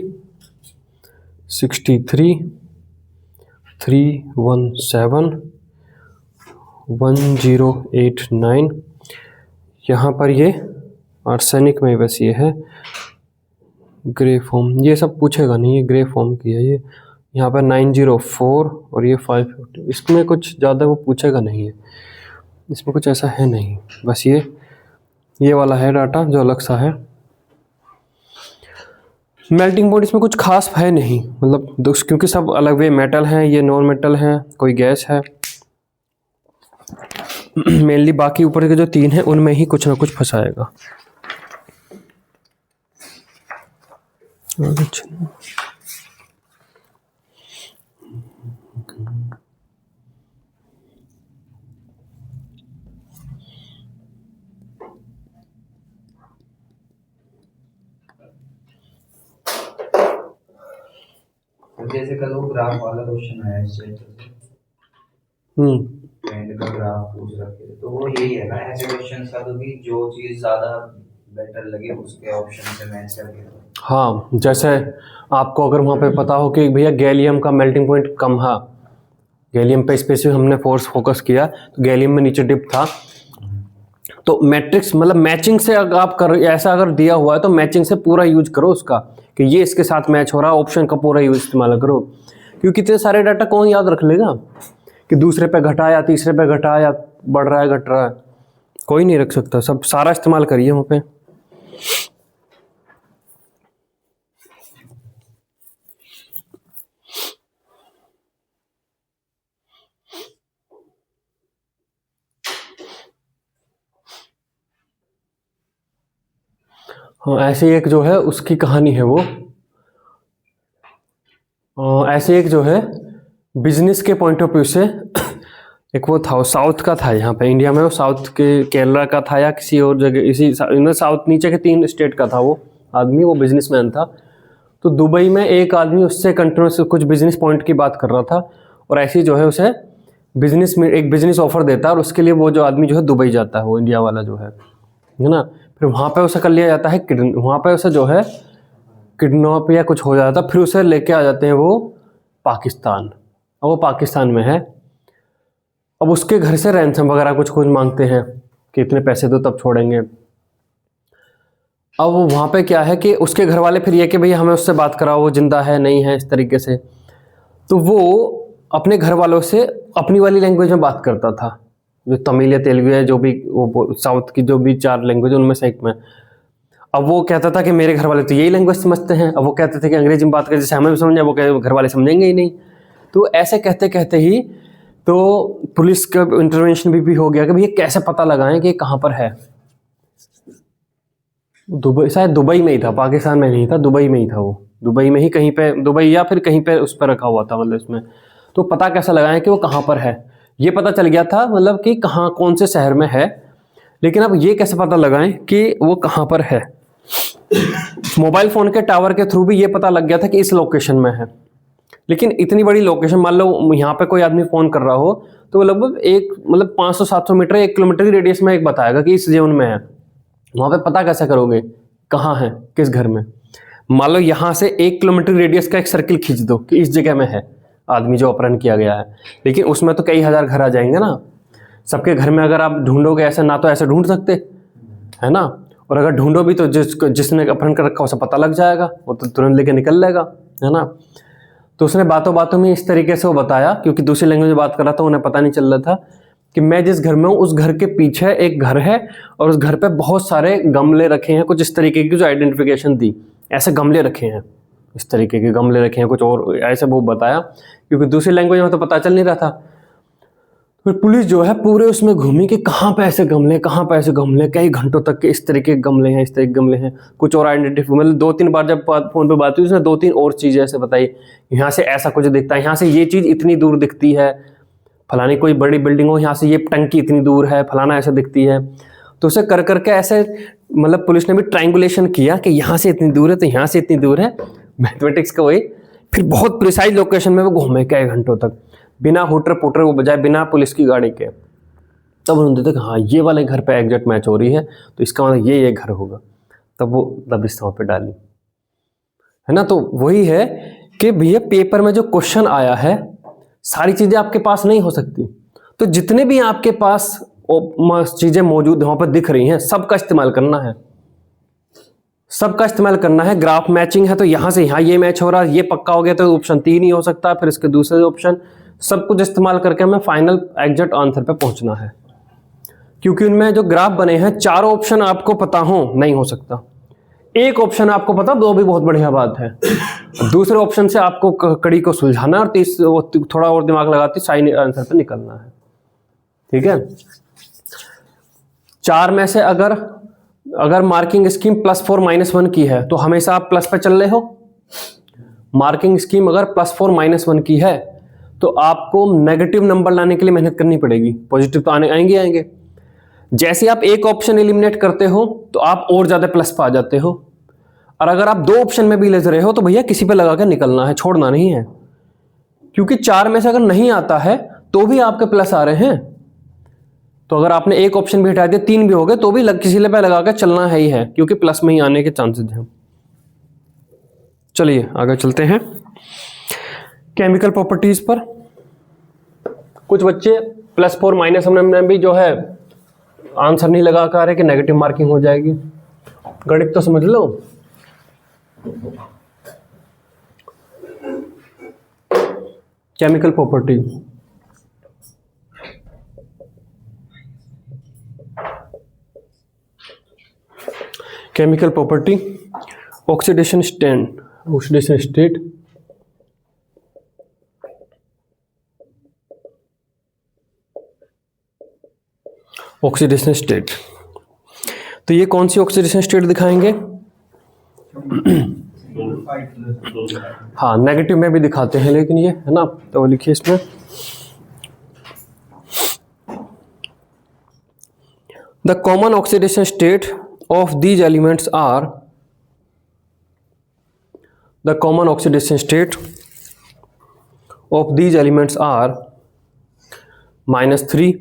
317, 1089। यहाँ पर ये आर्सेनिक में बस ये है ग्रे फॉर्म, ये सब पूछेगा नहीं, ये ग्रे फॉर्म की है ये। यहाँ पर 904 और ये 550, इसमें कुछ ज़्यादा वो पूछेगा नहीं है, इसमें कुछ ऐसा है नहीं। बस ये वाला है डाटा जो अलग सा है। मेल्टिंग पॉइंट इसमें कुछ खास है नहीं, मतलब क्योंकि सब अलग वे मेटल हैं, ये नॉन मेटल हैं, कोई गैस है मेनली। बाकी ऊपर के जो 3 हैं उनमें ही कुछ ना कुछ फंसाएगा। जैसे कल वो ग्राफ वाला क्वेश्चन आया इस चैप्टर से, ट्रेंड का ग्राफ पूछ रखे थे, तो वो यही है ना ऐसे क्वेश्चन का, तो कि जो चीज ज्यादा बेटर लगे उसके ऑप्शन से मैच करके। हाँ, जैसे आपको अगर वहाँ पे पता हो कि भैया गैलियम का मेल्टिंग पॉइंट कम है, गैलियम पे स्पेसिफिक हमने फोर्स फोकस किया, तो गैलियम में नीचे डिप था, तो मैट्रिक्स मतलब मैचिंग से अगर आप कर ऐसा अगर दिया हुआ है तो मैचिंग से पूरा यूज करो उसका, कि ये इसके साथ मैच हो रहा है, ऑप्शन का पूरा यूज इस्तेमाल करो। क्योंकि इतने सारे डाटा कौन याद रख लेगा कि दूसरे पे घटा या तीसरे पे घटा या बढ़ रहा है घट रहा है, कोई नहीं रख सकता। सब सारा इस्तेमाल करिए वहाँ पे। हाँ, ऐसे एक जो है उसकी कहानी है वो, ऐसे एक जो है बिजनेस के पॉइंट ऑफ व्यू से एक वो था, साउथ का था, यहाँ पे इंडिया में वो साउथ के केरला का था या किसी और जगह, इसी साउथ नीचे के 3 स्टेट का था वो आदमी, वो बिजनेसमैन था। तो दुबई में एक आदमी उससे कंटिन्यूस कुछ बिजनेस पॉइंट की बात कर रहा था, और ऐसे ही जो है उसे बिजनेस में एक बिजनेस ऑफर देता है, और उसके लिए वो जो आदमी जो है दुबई जाता है, वो इंडिया वाला जो है ना। फिर वहाँ पे उसे कर लिया जाता है वहाँ पे उसे जो है किडनैप या कुछ हो जाता है, फिर उसे लेके आ जाते हैं वो पाकिस्तान, और वो पाकिस्तान में है। अब उसके घर से रैंसम वगैरह कुछ मांगते हैं कि इतने पैसे दो तब छोड़ेंगे। अब वहाँ पे क्या है कि उसके घर वाले फिर ये कि भैया हमें उससे बात कराओ, वो जिंदा है नहीं है, इस तरीके से। तो वो अपने घर वालों से अपनी वाली लैंग्वेज में बात करता था, जो तमिल या तेलुगु है, जो भी वो साउथ की जो भी 4 लैंग्वेज उनमें से एक में। अब वो कहता था कि मेरे घर वाले तो यही लैंग्वेज समझते हैं। अब वो कहते थे कि अंग्रेजी में बात करें जैसे हमें भी समझ, वो घर वाले समझेंगे ही नहीं। तो ऐसे कहते कहते ही तो पुलिस का इंटरवेंशन भी हो गया कि भैया कैसे पता लगाएं कि कहाँ पर है। दुबई, शायद दुबई में ही था, पाकिस्तान में नहीं था, दुबई में ही था वो, दुबई में ही कहीं पे, दुबई या फिर कहीं पे उस पर रखा हुआ था मतलब इसमें। तो पता कैसा लगाएं कि वो कहाँ पर है, ये पता चल गया था मतलब कि कहाँ कौन से शहर में है, लेकिन अब ये कैसे पता लगाएं कि वो कहाँ पर है। मोबाइल फ़ोन के टावर के थ्रू भी ये पता लग गया था कि इस लोकेशन में है, लेकिन इतनी बड़ी लोकेशन, मान लो यहाँ पे कोई आदमी फ़ोन कर रहा हो तो वो लगभग एक मतलब 500-700 मीटर 1 किलोमीटर की रेडियस में एक बताएगा कि इस जोन में है। वहाँ पे पता कैसे करोगे कहाँ है, किस घर में। मान लो यहाँ से 1 किलोमीटर रेडियस का एक सर्किल खींच दो कि इस जगह में है आदमी जो अपहरण किया गया है, लेकिन उसमें तो कई हज़ार घर आ जाएंगे ना। सबके घर में अगर आप ढूंढोगे ऐसे, ना तो ऐसे ढूंढ सकते है ना, और अगर ढूंढो भी तो जिसने अपहरण कर रखा उसे पता लग जाएगा, वो तो तुरंत लेके निकल लेगा, है ना। तो उसने बातों बातों में इस तरीके से वो बताया, क्योंकि दूसरी लैंग्वेज में बात कर रहा था, उन्हें पता नहीं चल रहा था कि मैं जिस घर में हूँ उस घर के पीछे एक घर है और उस घर पे बहुत सारे गमले रखे हैं, कुछ इस तरीके की जो आइडेंटिफिकेशन दी, ऐसे गमले रखे हैं, इस तरीके के गमले रखे हैं, कुछ और ऐसे वो बताया, क्योंकि दूसरी लैंग्वेज में तो पता चल नहीं रहा था। फिर पुलिस जो है पूरे उसमें घूमी कि कहाँ पे ऐसे गमले, कहाँ पे ऐसे गमले, कई घंटों तक के इस तरीके के गमले हैं, इस तरीके के गमले हैं। कुछ और आइडेंटिफाई, मतलब 2-3 बार जब फोन पे बात हुई उसने 2-3 और चीज़ें ऐसे बताई, यहाँ से ऐसा कुछ दिखता है, यहाँ से ये चीज़ इतनी दूर दिखती है, फलानी कोई बड़ी बिल्डिंग हो, यहाँ से ये टंकी इतनी दूर है, फलाना ऐसा दिखती है। तो उसे कर करके ऐसे मतलब पुलिस ने भी ट्रायंगुलेशन किया कि यहाँ से इतनी दूर है तो यहाँ से इतनी दूर है, मैथमेटिक्स का वही। फिर बहुत प्रिसाइज लोकेशन में वो घूमे कई घंटों तक, बिना हुटर पुटर वो बजाए, बिना पुलिस की गाड़ी के। तब उन्होंने देखा हाँ ये वाले घर पे एग्जैक्ट मैच हो रही है, तो इसका मतलब ये घर होगा। तब वो दबिस्ताओं पे डाली, है ना। तो वही है कि भैया पेपर में जो क्वेश्चन आया है, सारी चीज़ें आपके पास नहीं हो सकती, तो जितने भी आपके पास चीज़ें मौजूद वहाँ पर दिख रही हैं, सबका इस्तेमाल करना है, सबका इस्तेमाल करना है। ग्राफ मैचिंग है तो यहाँ से यहाँ ये मैच हो रहा है, ये पक्का हो गया तो ऑप्शन 3 ही हो सकता, फिर इसके दूसरे ऑप्शन, सब कुछ इस्तेमाल करके हमें फाइनल एग्जैक्ट आंसर पे पहुंचना है। क्योंकि उनमें जो ग्राफ बने हैं, 4 ऑप्शन आपको पता हो नहीं हो सकता, एक ऑप्शन आपको पता तो भी बहुत बढ़िया बात है। दूसरे ऑप्शन से आपको कड़ी को सुलझाना और थोड़ा और दिमाग लगाते सही आंसर पे निकलना है, ठीक है। 4 में से अगर मार्किंग स्कीम +4 -1 की है तो हमेशा आप प्लस पे चल रहे हो। मार्किंग स्कीम अगर +4 -1 की है तो आपको नेगेटिव नंबर लाने के लिए मेहनत करनी पड़ेगी, पॉजिटिव तो आएंगे। जैसे आप एक ऑप्शन एलिमिनेट करते हो तो आप और ज्यादा प्लस पे आ जाते हो, और अगर आप 2 ऑप्शन में भी ले रहे हो तो भैया किसी पे लगा के निकलना है, छोड़ना नहीं है। क्योंकि 4 में से अगर नहीं आता है तो भी आपके प्लस आ रहे हैं, तो अगर आपने एक ऑप्शन भी हटा दिया 3 भी हो गए तो भी किसी पे लगा के चलना है ही है, क्योंकि प्लस में ही आने के चांसेस हैं। चलिए आगे चलते हैं केमिकल प्रॉपर्टीज पर। कुछ बच्चे +4 -1 में भी जो है आंसर नहीं लगा कर है कि नेगेटिव मार्किंग हो जाएगी। गणित तो समझ लो। Chemical property, chemical property, oxidation state, oxidation state, oxidation state. तो ये कौन सी ऑक्सीडेशन स्टेट दिखाएंगे? हाँ, नेगेटिव में भी दिखाते हैं लेकिन ये है ना, तो लिखिए इसमें the common oxidation state of these elements are, the common oxidation state of these elements are -3,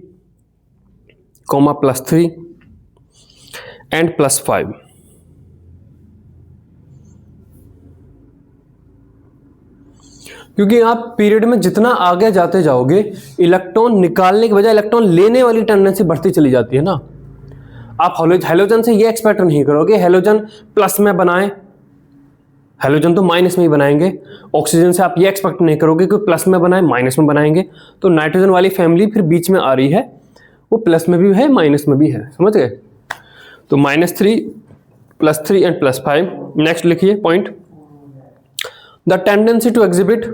+3 and +5। क्योंकि आप पीरियड में जितना आगे जाते जाओगे इलेक्ट्रॉन निकालने के बजाय इलेक्ट्रॉन लेने वाली टेंडेंसी बढ़ती चली जाती है ना। आप हेलोजन से ये एक्सपेक्ट नहीं करोगे हेलोजन प्लस में बनाएं, हेलोजन तो माइनस में ही बनाएंगे। ऑक्सीजन से आप ये एक्सपेक्ट नहीं करोगे कि प्लस में बनाएं माइनस में बनाएंगे। तो नाइट्रोजन वाली फैमिली फिर बीच में आ रही है, वो प्लस में भी है माइनस में भी है, समझ गए? तो -3, +3 एंड +5। नेक्स्ट लिखिए point, the tendency to exhibit.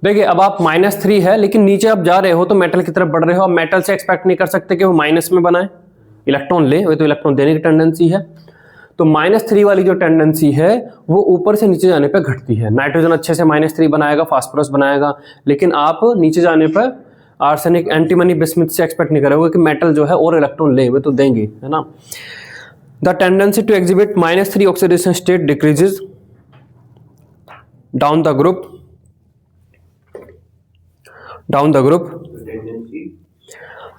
देखिए अब आप -3 है लेकिन नीचे आप जा रहे हो तो मेटल की तरफ बढ़ रहे हो। आप मेटल से एक्सपेक्ट नहीं कर सकते कि वो माइनस में बनाए, इलेक्ट्रॉन ले, वो तो इलेक्ट्रॉन देने की टेंडेंसी है। तो -3 वाली जो टेंडेंसी है वो ऊपर से नीचे जाने पर घटती है। नाइट्रोजन अच्छे से -3 बनाएगा, फास्फोरस बनाएगा, लेकिन आप नीचे जाने पर आर्सेनिक, एंटीमनी, बिस्मुथ से एक्सपेक्ट नहीं करोगे कि मेटल जो है और इलेक्ट्रॉन ले, वो तो देंगे, है ना। The tendency to exhibit -3 oxidation state decreases down the group, down the group.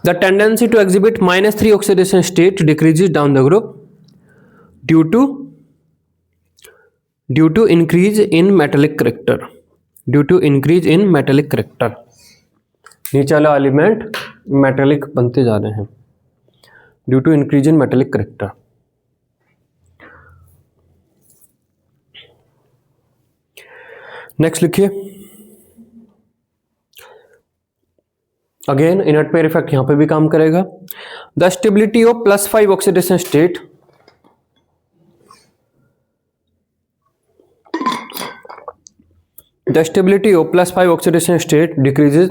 The tendency to exhibit -3 oxidation state decreases down the group due to increase in metallic character, due to increase in metallic character। नीचे वाला element metallic बनते जा रहे हैं due to increase in metallic character। Next लिखिए, again inert pair effect यहां पे भी काम करेगा। The stability of +5 oxidation state, the stability of +5 oxidation state decreases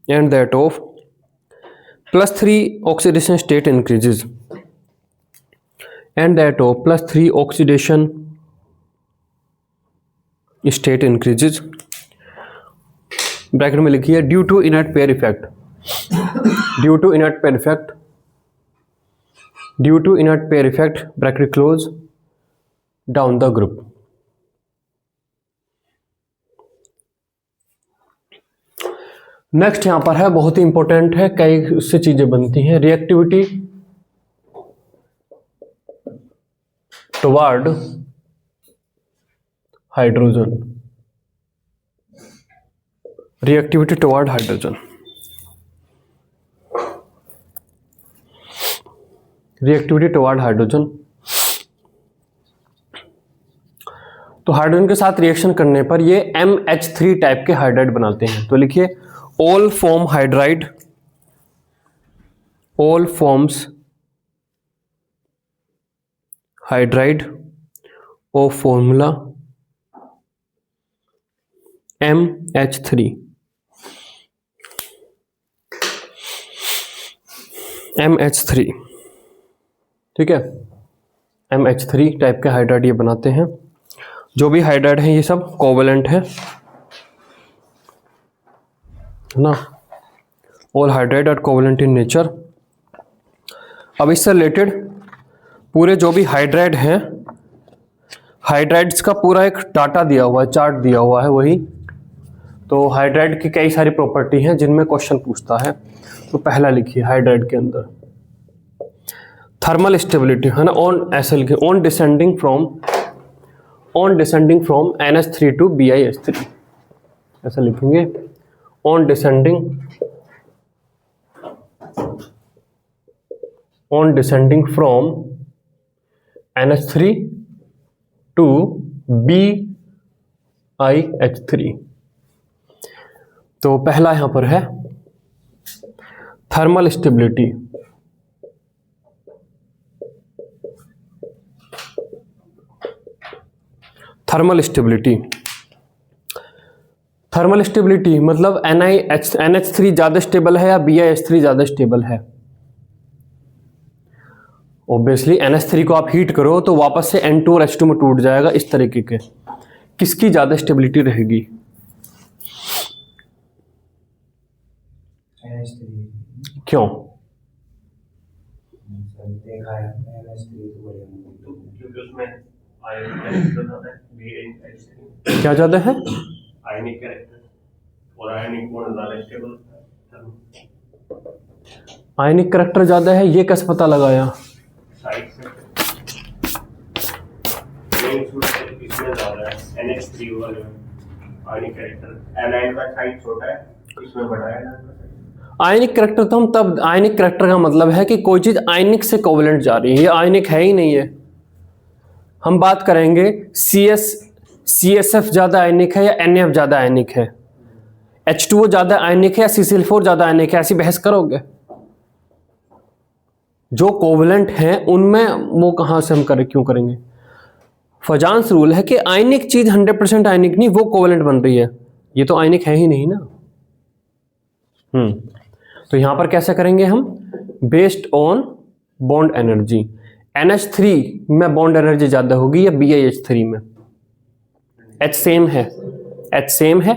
and that of +3 oxidation state increases, and that of +3 oxidation state increases। Bracket में लिखिए due to inert pair effect, due to inert pair effect, due to inert pair effect, bracket close, down the group. Next यहां पर है, बहुत ही important है, कई उससे चीजें बनती हैं। Reactivity toward hydrogen, reactivity toward hydrogen, reactivity toward hydrogen. तो हाइड्रोजन के साथ रिएक्शन करने पर ये MH3 टाइप के हाइड्राइड बनाते हैं। तो लिखिए all form hydride, all forms hydride of formula MH3, MH3, ठीक है। MH3 टाइप के हाइड्राइड ये बनाते हैं। जो भी हाइड्राइड हैं ये सब कोवेलेंट है ना, all hydride are covalent in nature. अब इससे रिलेटेड पूरे जो भी हाइड्राइड हैं, हाइड्राइड्स का पूरा एक डाटा दिया हुआ है, चार्ट दिया हुआ है वही। तो हाइड्राइड की कई सारी प्रॉपर्टी हैं जिनमें क्वेश्चन पूछता है। तो पहला लिखिए हाइड्राइड के अंदर, थर्मल स्टेबिलिटी है ना, ऑन ऐसे लिखे, on descending from NH3 to BiH3, ऐसा लिखेंगे, on descending from NH3 to BiH3। तो पहला यहां पर है थर्मल स्टेबिलिटी, थर्मल स्टेबिलिटी मतलब NH3 ज़्यादा स्टेबल है या BiH3 ज़्यादा स्टेबल है। ऑब्वियसली NH3 को आप हीट करो तो वापस से N2 और H2 में टूट जाएगा, इस तरीके के। किसकी ज़्यादा स्टेबिलिटी रहेगी? क्यों? देखा है NH3 तो बढ़िया, क्योंकि उसमें आयनिक कैरेक्टर ज़्यादा है, BiH3 क्या ज़्यादा है? आयनिक कैरेक्टर, और आयनिक बॉन्ड ज़्यादा स्टेबल है। आयनिक करैक्टर ज़्यादा है, ये कैसे पता लगाया? साइड से इसमें ज़्यादा है NH3 वाले में आयनिक कैरेक्टर, एनाइन का साइज छोटा है, इसमें बड़ा है। आयनिक करैक्टर तो हम तब, आयनिक करैक्टर का मतलब है कि कोई चीज़ आयनिक से कोवलेंट जा रही है, ये आयनिक है ही नहीं है। हम बात करेंगे CSF ज़्यादा आयनिक है या NF ज़्यादा आयनिक है, H2O ज़्यादा आयनिक है या CCl4 ज़्यादा आयनिक है, ऐसी बहस करोगे? जो कोवलेंट हैं उनमें वो कहाँ से हम क्यों करेंगे? फजांस रूल है कि आयनिक चीज़ 100% आयनिक नहीं, वो कोवलेंट बन रही है, ये तो आयनिक है ही नहीं ना। तो यहां पर कैसे करेंगे हम? Based on bond energy. NH3 में बॉन्ड एनर्जी ज्यादा होगी या BiH3 में? H सेम है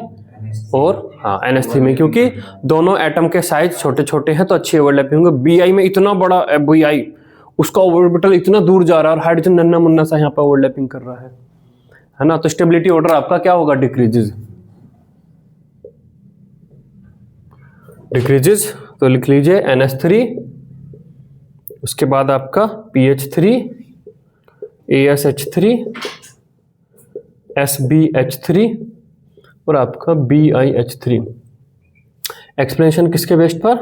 और हाँ NH3 में, क्योंकि दोनों एटम के साइज छोटे छोटे हैं तो अच्छी ओवरलैपिंग होंगे। Bi में इतना बड़ा Bi, उसका ऑर्बिटल इतना दूर जा रहा है और हाइड्रोजन नन्ना मुन्ना सा यहाँ पर ओवरलैपिंग कर रहा है ना, तो स्टेबिलिटी ऑर्डर आपका क्या होगा? डिक्रीजेस। तो लिख लीजिए NH3, उसके बाद आपका PH3, ASH3, SbH3 और आपका BiH3। एक्सप्लेनेशन किसके बेस्ड पर?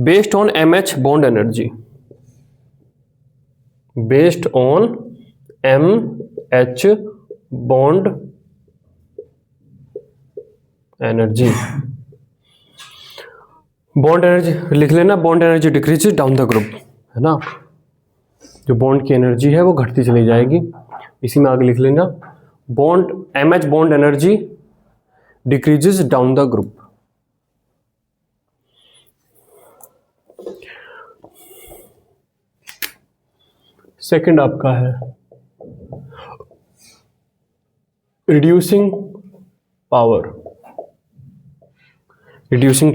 Based on MH bond energy, based on MH bond energy. Bond energy लिख लेना, bond energy decreases down the group, है ना, जो बॉन्ड की एनर्जी है वो घटती चली जाएगी। इसी में आगे लिख लेना, bond MH bond energy decreases down the group. Second आपका है रिड्यूसिंग पावर। रिड्यूसिंग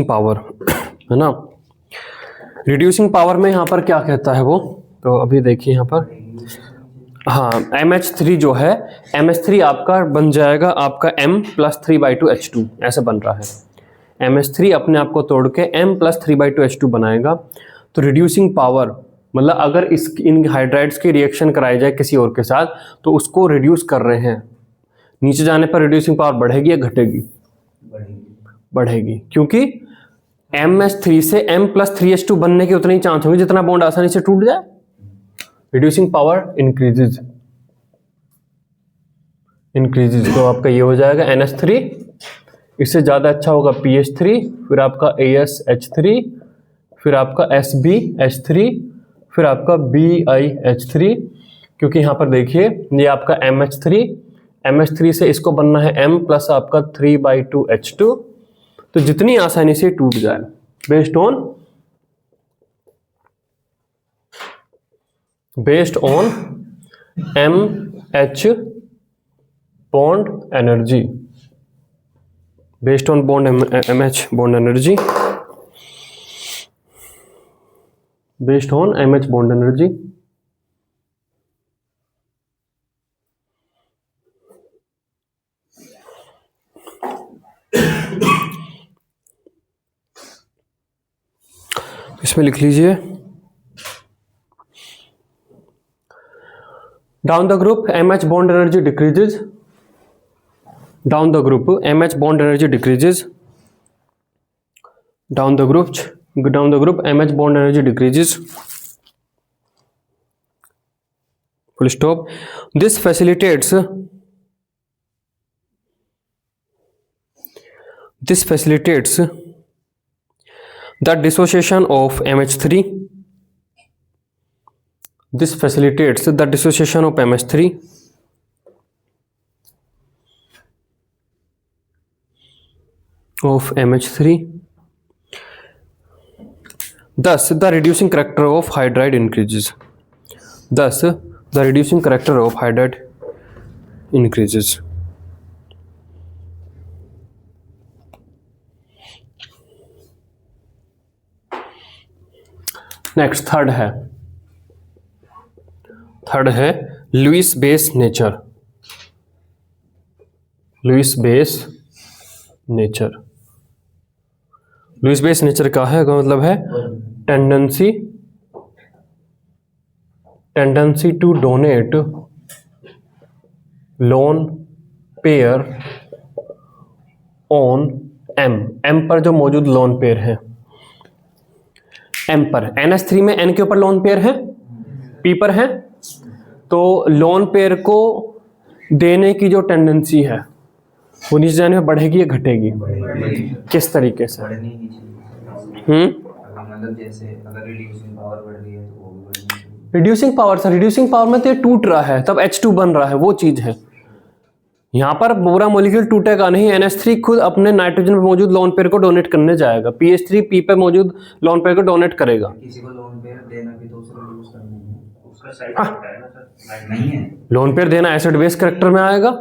पावर है ना। रिड्यूसिंग पावर में यहाँ पर क्या कहता है वो, तो अभी देखिए यहाँ पर, हाँ MH3 जो है, MH3 आपका बन जाएगा आपका M+3/2H2, ऐसे बन रहा है। MH3 अपने आप को तोड़ के M+3/2H2 बनाएगा। तो रिड्यूसिंग पावर मतलब अगर इन हाइड्राइड्स की रिएक्शन कराई जाए किसी और के साथ तो उसको रिड्यूस कर रहे हैं, नीचे जाने पर रिड्यूसिंग पावर बढ़ेगी या घटेगी? बढ़ेगी, क्योंकि MH3 से M+3H2 बनने के उतने ही चांस होंगे जितना बॉन्ड आसानी से टूट जाए। रिड्यूसिंग पावर इंक्रीजेज, तो आपका ये हो जाएगा NH3, इससे ज़्यादा अच्छा होगा PH3, फिर आपका ASH3, फिर आपका SbH3, फिर आपका BiH3, क्योंकि यहाँ पर देखिए ये आपका MH3 से इसको बनना है M प्लस आपका 3/2H2, तो जितनी आसानी से टूट जाए based on MH bond energy, based on bond MH bond energy, based on MH bond energy. इसमें लिख लीजिए down the group MH bond energy decreases, down the group MH bond energy decreases, down the group MH bond energy decreases, full stop. This facilitates the dissociation of MH3. This facilitates the dissociation of MH3 Thus, the reducing character of hydride increases. Next, third है Lewis base nature. Lewis base nature का है का मतलब है tendency to donate lone pair on M पर जो मौजूद lone pair है, M पर NH3 में N के ऊपर लोन पेयर है, P पर है, तो लोन पेयर को देने की जो टेंडेंसी है वो नीचे जाने में बढ़ेगी या घटेगी? किस तरीके से? बढ़नी ही चाहिए। मतलब जैसे अगर रिड्यूसिंग पावर बढ़ रही है तो वो भी बढ़नी चाहिए। रिड्यूसिंग पावर में तो ये टूट रहा है तब H2 बन रहा है, वो चीज है। यहाँ पर पूरा मॉलिक्यूल टूटेगा नहीं, NH3 खुद अपने नाइट्रोजन पे मौजूद लोन पेयर को डोनेट करने जाएगा, PH3 P पे मौजूद लोन पेयर को डोनेट करेगा। किसी को लोन पेयर देना भी तो उसको यूज करना है, उसका साइड होता है ना सर, नहीं है लोन पेयर देना एसिड बेस कैरेक्टर में आएगा,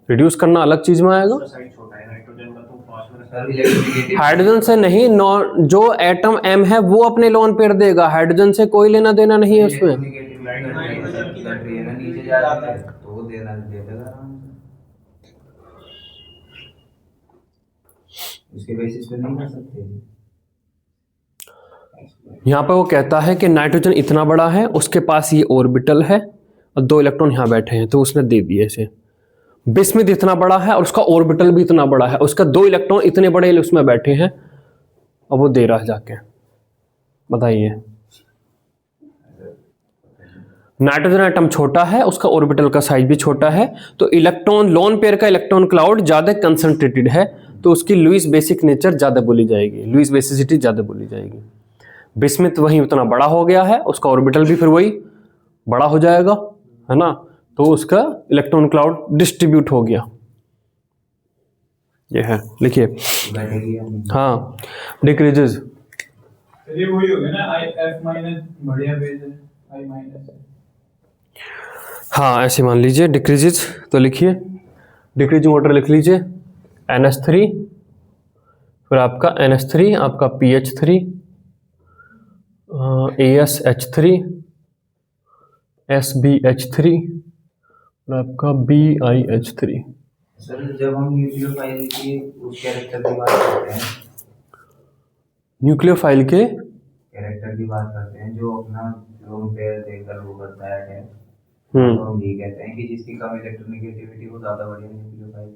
रिड्यूस करना अलग चीज में आएगा। उसका साइड छोटा है, नाइट्रोजन का तो 5 में सर इलेक्ट्रोनेगेटिव हाइड्रोजन से नहीं, जो एटम M है वो अपने लोन पेयर देगा, हाइड्रोजन से कोई लेना देना नहीं है उसमें। नेगेटिव लट रही है ना नीचे जा रहा है तो वो देना दे देगा आराम से, उसके बेसिस पे नहीं कर सकते। यहाँ पर वो कहता है कि नाइट्रोजन इतना बड़ा है, उसके पास ये ऑर्बिटल है और 2 इलेक्ट्रॉन यहाँ बैठे हैं, तो उसने दे दिए इसे। बिस्मिथ इतना बड़ा है और उसका ऑर्बिटल भी इतना बड़ा है, उसका 2 इलेक्ट्रॉन इतने बड़े उसमें बैठे हैं और वो दे रहा है जाके। बताइए, नाइट्रोजन एटम छोटा है, उसका ऑर्बिटल का साइज भी छोटा है, तो इलेक्ट्रॉन लोन पेयर का इलेक्ट्रॉन क्लाउड ज्यादा कंसंट्रेटेड है, तो उसकी लुईस बेसिक नेचर ज्यादा बोली जाएगी, लुईस बेसिसिटी ज्यादा बोली जाएगी। बिस्मिथ वही उतना बड़ा हो गया है, उसका ऑर्बिटल भी फिर वही बड़ा हो जाएगा, है ना, तो उसका इलेक्ट्रॉन क्लाउड डिस्ट्रीब्यूट हो गया। ये है, लिखिए, हाँ, डिक्रीजेस, ये वही हो गया ना, F माइनस बढ़िया बेस है, I माइनस है। हाँ ऐसे मान लीजिए डिक्रीजेस, तो लिखिए डिक्रीजिंग वाटर लिख लीजिए, NH3, फिर आपका NH3, आपका PH3, ASH3, SBH3 और आपका BiH3। सर जब हम न्यूक्लियोफाइल की उस कैरेक्टर की बात करते हैं, न्यूक्लियोफाइल के कैरेक्टर की बात करते हैं जो अपना लोन पेयर देकर वो करता है, तो हम ये कहते हैं कि जिसकी कम इलेक्ट्रोनेगेटिविटी वो ज्यादा बढ़िया न्यूक्लियोफाइल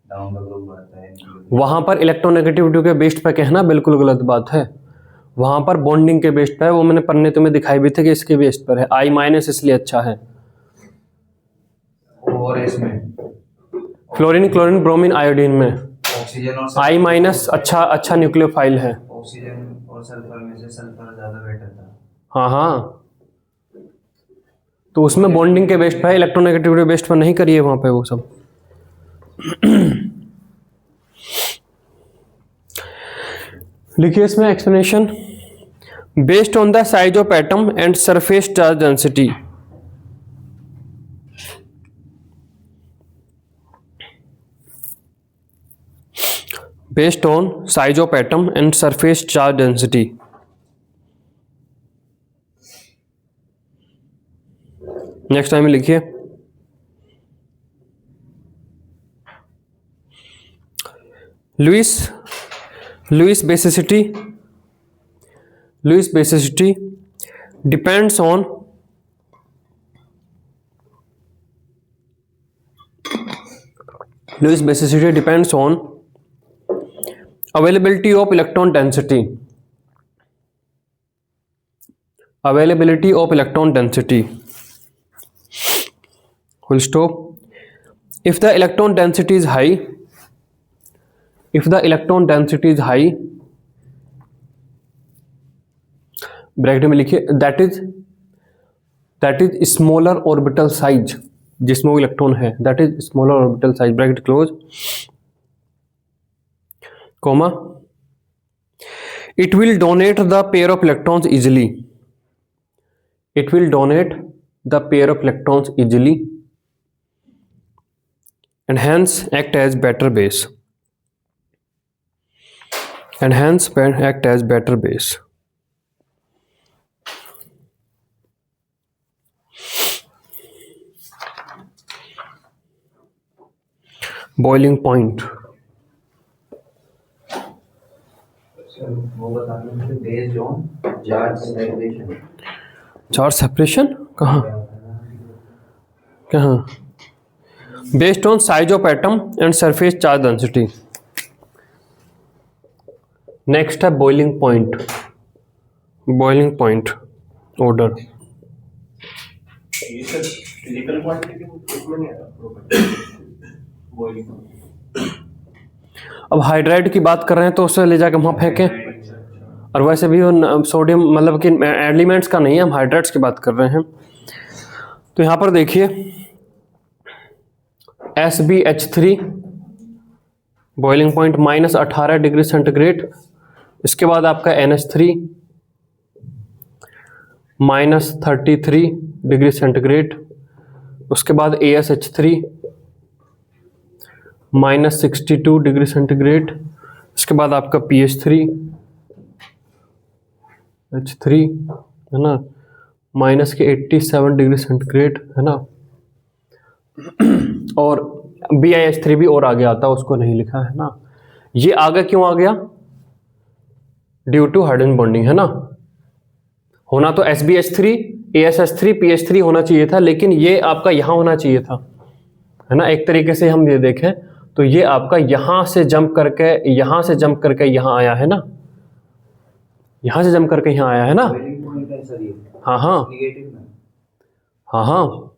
डाउन द ग्रुप बढ़ता है। वहां पर इलेक्ट्रोनेगेटिविटी के बेस्ड पे कहना बिल्कुल गलत बात है, वहां पर बॉन्डिंग के बेस्ड पे है, वो मैंने पढ़ने तुम्हें दिखाई भी थे कि इसके बेस्ड पर है, I माइनस इसलिए अच्छा है। और इसमें फ्लोरीन, क्लोरीन, ब्रोमीन, आयोडीन में ऑक्सीजन और I माइनस अच्छा न्यूक्लियोफाइल है। ऑक्सीजन और सल्फर में से सल्फर ज्यादा बेटर था। हाँ हाँ, तो उसमें बॉन्डिंग के बेस्ड पे है, इलेक्ट्रोनेगेटिविटी बेस्ड पर नहीं करिए वहां पे वो सब। लिखिए इसमें explanation, based on the size of atom and surface charge density. Based on size of atom and surface charge density. Next time लिखिए, Lewis basicity Lewis basicity depends on availability of electron density. Availability of electron density. Full stop. If the electron density is high, bracket में लिखिए that is smaller orbital size, जिसमें वो electron है, that is smaller orbital size, bracket close, comma, it will donate the pair of electrons easily. It will donate the pair of electrons easily and hence act as better base. Boiling point. वो बताना मुझे based on charge separation. Charge separation कहाँ based on size of atom and surface charge density. Next है boiling point order. ये sir physical quantity इसमें नहीं आता property boiling. अब हाइड्राइड की बात कर रहे हैं तो उसे ले जाकर वहाँ फेंकें, और वैसे भी वो सोडियम मतलब कि एलिमेंट्स का नहीं है, हम हाइड्राइड्स की बात कर रहे हैं। तो यहाँ पर देखिए SbH3 boiling point -18 degree centigrade. इसके बाद आपका NH3 -33 डिग्री सेंटीग्रेड। उसके बाद ASH3 -62 डिग्री सेंटीग्रेड। इसके बाद आपका PH3 H3 है ना -87 डिग्री सेंटीग्रेड है ना। और BiH3 भी और आगे आता है, उसको नहीं लिखा है ना। ये आगे क्यों आ गया? ड्यू टू हाइड्रोजन बॉन्डिंग है ना। होना तो SbH3 ASH3 PH3 होना चाहिए था, लेकिन ये आपका यहाँ होना चाहिए था है ना। एक तरीके से हम ये देखें तो ये आपका यहाँ से जंप करके यहाँ आया है ना, यहाँ से जंप करके यहाँ आया है ना। हाँ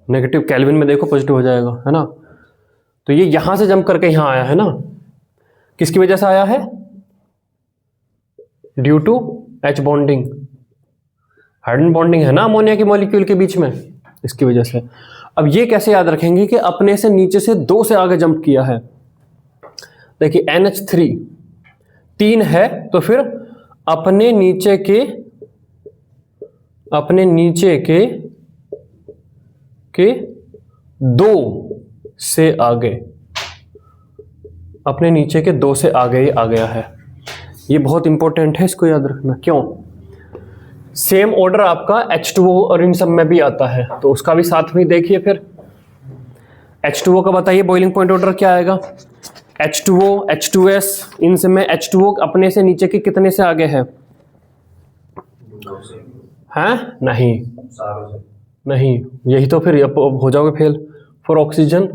नेगेटिव केल्विन में देखो पॉजिटिव हो जाएगा है ना। तो ये यहाँ से जंप करके यहाँ आया है ना। किसकी वजह से आया है? Due to H bonding, hydrogen bonding है ना अमोनिया की मॉलिक्यूल के बीच में, इसकी वजह से। अब ये कैसे याद रखेंगे कि अपने से नीचे से 2 से आगे जंप किया है। देखिए NH3 3 है, तो फिर अपने नीचे के 2 से आगे, अपने नीचे के 2 से आगे ये आ गया है। ये बहुत इंपॉर्टेंट है, इसको याद रखना। क्यों? सेम ऑर्डर आपका H2O और इन सब में भी आता है, तो उसका भी साथ में देखिए। फिर H2O का बताइए बॉइलिंग पॉइंट ऑर्डर क्या आएगा? H2O H2S, इन सब में H2O अपने से नीचे के कितने से आगे है? हैं? नहीं, यही तो फिर हो जाओगे fail. For oxygen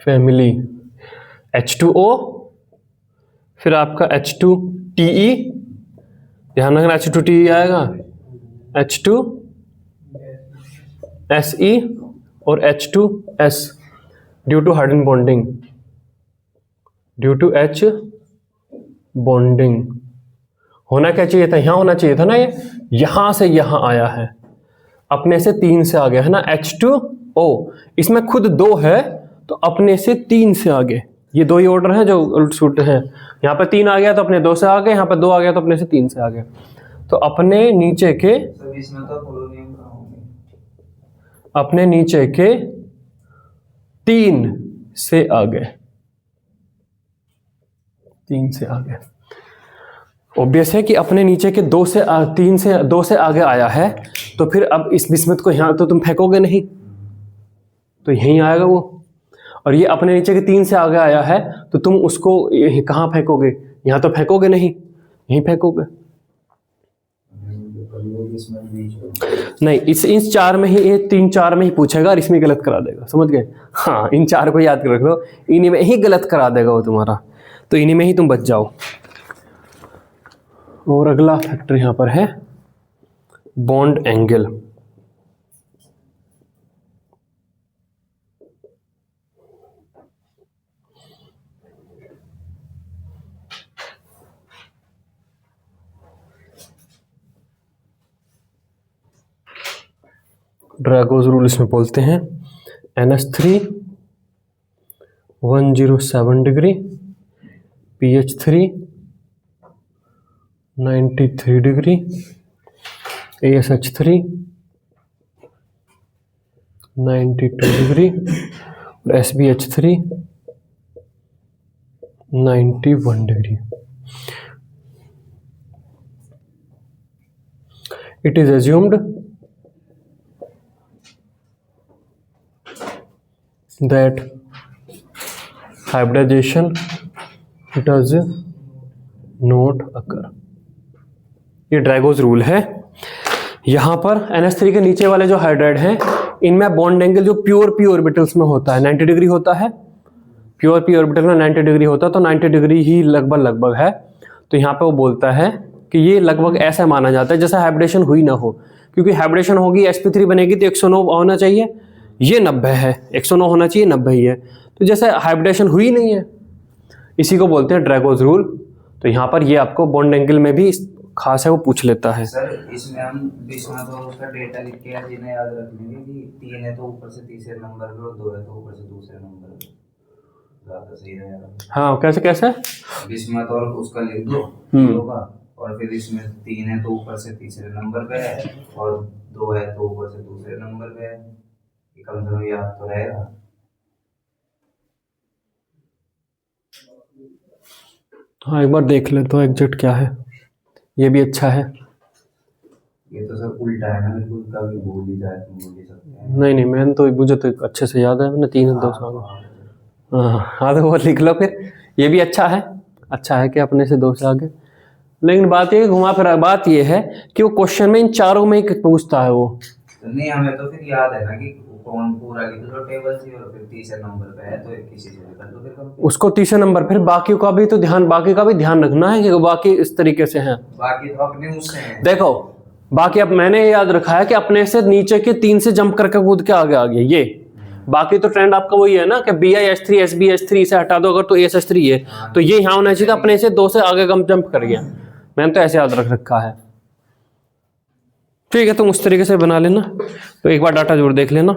family H2O, फिर आपका H2TE, ध्यान रखना H2TE आएगा, H2SE और H2S due to hydrogen bonding, due to H bonding. होना क्या चाहिए था? यहाँ होना चाहिए था ना। ये यहाँ से यहाँ आया है, अपने से 3 से आगे है ना। H2O इसमें खुद 2 है, तो अपने से 3 से आगे। ये 2 ही ऑर्डर हैं जो उल्ट सुलट हैं। यहाँ पे 3 आ गया तो अपने 2 से आगे, यहाँ पे 2 आ गया तो अपने से 3 से आगे। तो अपने नीचे के अपने नीचे के 3 से आगे, 3 से आगे। ऑब्वियस है कि अपने नीचे के 2 से 2 से आगे आया है, तो फिर अब इस बिस्मत को यहाँ तो तुम फेंकोगे नहीं, तो यहीं आएगा वो। और ये अपने नीचे के 3 से आगे आया है, तो तुम उसको कहाँ फेंकोगे? यहाँ तो फेंकोगे नहीं, यहीं फेंकोगे। नहीं, इस 4 में ही, ये 3 4 में ही पूछेगा और इसमें गलत करा देगा, समझ गए। हाँ, इन 4 को याद कर रख लो, इन्हीं में ही गलत करा देगा वो तुम्हारा, तो इन्हीं में ही तुम बच जाओ। और अगला फैक्टर यहाँ पर है बॉन्ड एंगल। ड्रैगोज रूल इसमें बोलते हैं NH3 107 degree, PH3 93 degree, ASH3 92 degree और SBH3 91 degree. It is assumed that hybridization does not occur। ये ड्रैगोज रूल है। यहाँ पर NH3 के नीचे वाले जो हाइड्राइड हैं, इनमें बॉन्ड एंगल जो प्योर पी ऑर्बिटल्स में होता है 90 डिग्री होता है, प्योर पी ऑर्बिटल में 90 डिग्री होता है, तो 90 डिग्री ही लगभग है। तो यहाँ पे वो बोलता है कि ये लगभग ऐसा माना जाता है जैसे हाइब्रिडेशन हुई ना हो, क्योंकि हाइब्रिडेशन होगी sp3 बनेगी तो 109 होना चाहिए, ये 90 है, 109 होना चाहिए, 90 ही है, तो जैसे हाइब्रिडेशन हुई नहीं है, इसी को बोलते हैं ड्रैगोज रूल। तो यहाँ पर ये आपको बॉन्ड एंगल में भी खास है, वो पूछ लेता है। सर इसमें हम बीच में तो उसका डेटा लिख के जिन्हें याद रख लेंगे कि 3 है तो ऊपर से तीसरे नंबर पे और 2 है तो ऊपर से दूसरे नंबर पे, ज्यादा सही रहेगा। हाँ, कैसे कैसे बीच में तो उसका लिख दो होगा, और फिर इसमें 3 है तो ऊपर से तीसरे नंबर पे है और 2 है तो ऊपर से दूसरे नंबर पे है, कम से कम याद तो रहेगा। हाँ, एक बार देख ले तो एग्जैक्ट क्या है, ये भी अच्छा है। ये तो सब उल्टा है ना, बिल्कुल कभी भूल ही जाए तो भूल ही सकते हैं। नहीं, मैंने तो, मुझे तो अच्छे से याद है, मैंने 3 2 साल। हाँ, तो वो लिख लो फिर, ये भी अच्छा है कि अपने से 2 से आगे। लेकिन बात ये घुमा फिरा, बात ये है कि वो क्वेश्चन में इन चारों में ही पूछता है वो। तो नहीं, हमें तो फिर याद है ना कि कौन पूरा लिख दो टेबल से, और फिर तीसरे नंबर पे है तो किसी से कर दो, फिर उसको तीसरे नंबर, फिर बाकी का भी ध्यान रखना है कि बाकी इस तरीके से हैं। बाकी तो अपने उससे हैं। देखो, बाकी अब मैंने याद रखा है कि अपने से नीचे के 3 से जंप करके कूद के आगे आ गया ये। बाकी तो ट्रेंड आपका वही है ना कि BIH3 SBH3 से हटा दो अगर तो ASH3 है, तो ये यहाँ होना चाहिए, अपने से 2 से आगे कम जंप कर गया। मैंने तो ऐसे याद रख रखा है। ठीक है, तुम उस तरीके से बना लेना। तो एक बार डाटा जरूर देख लेना।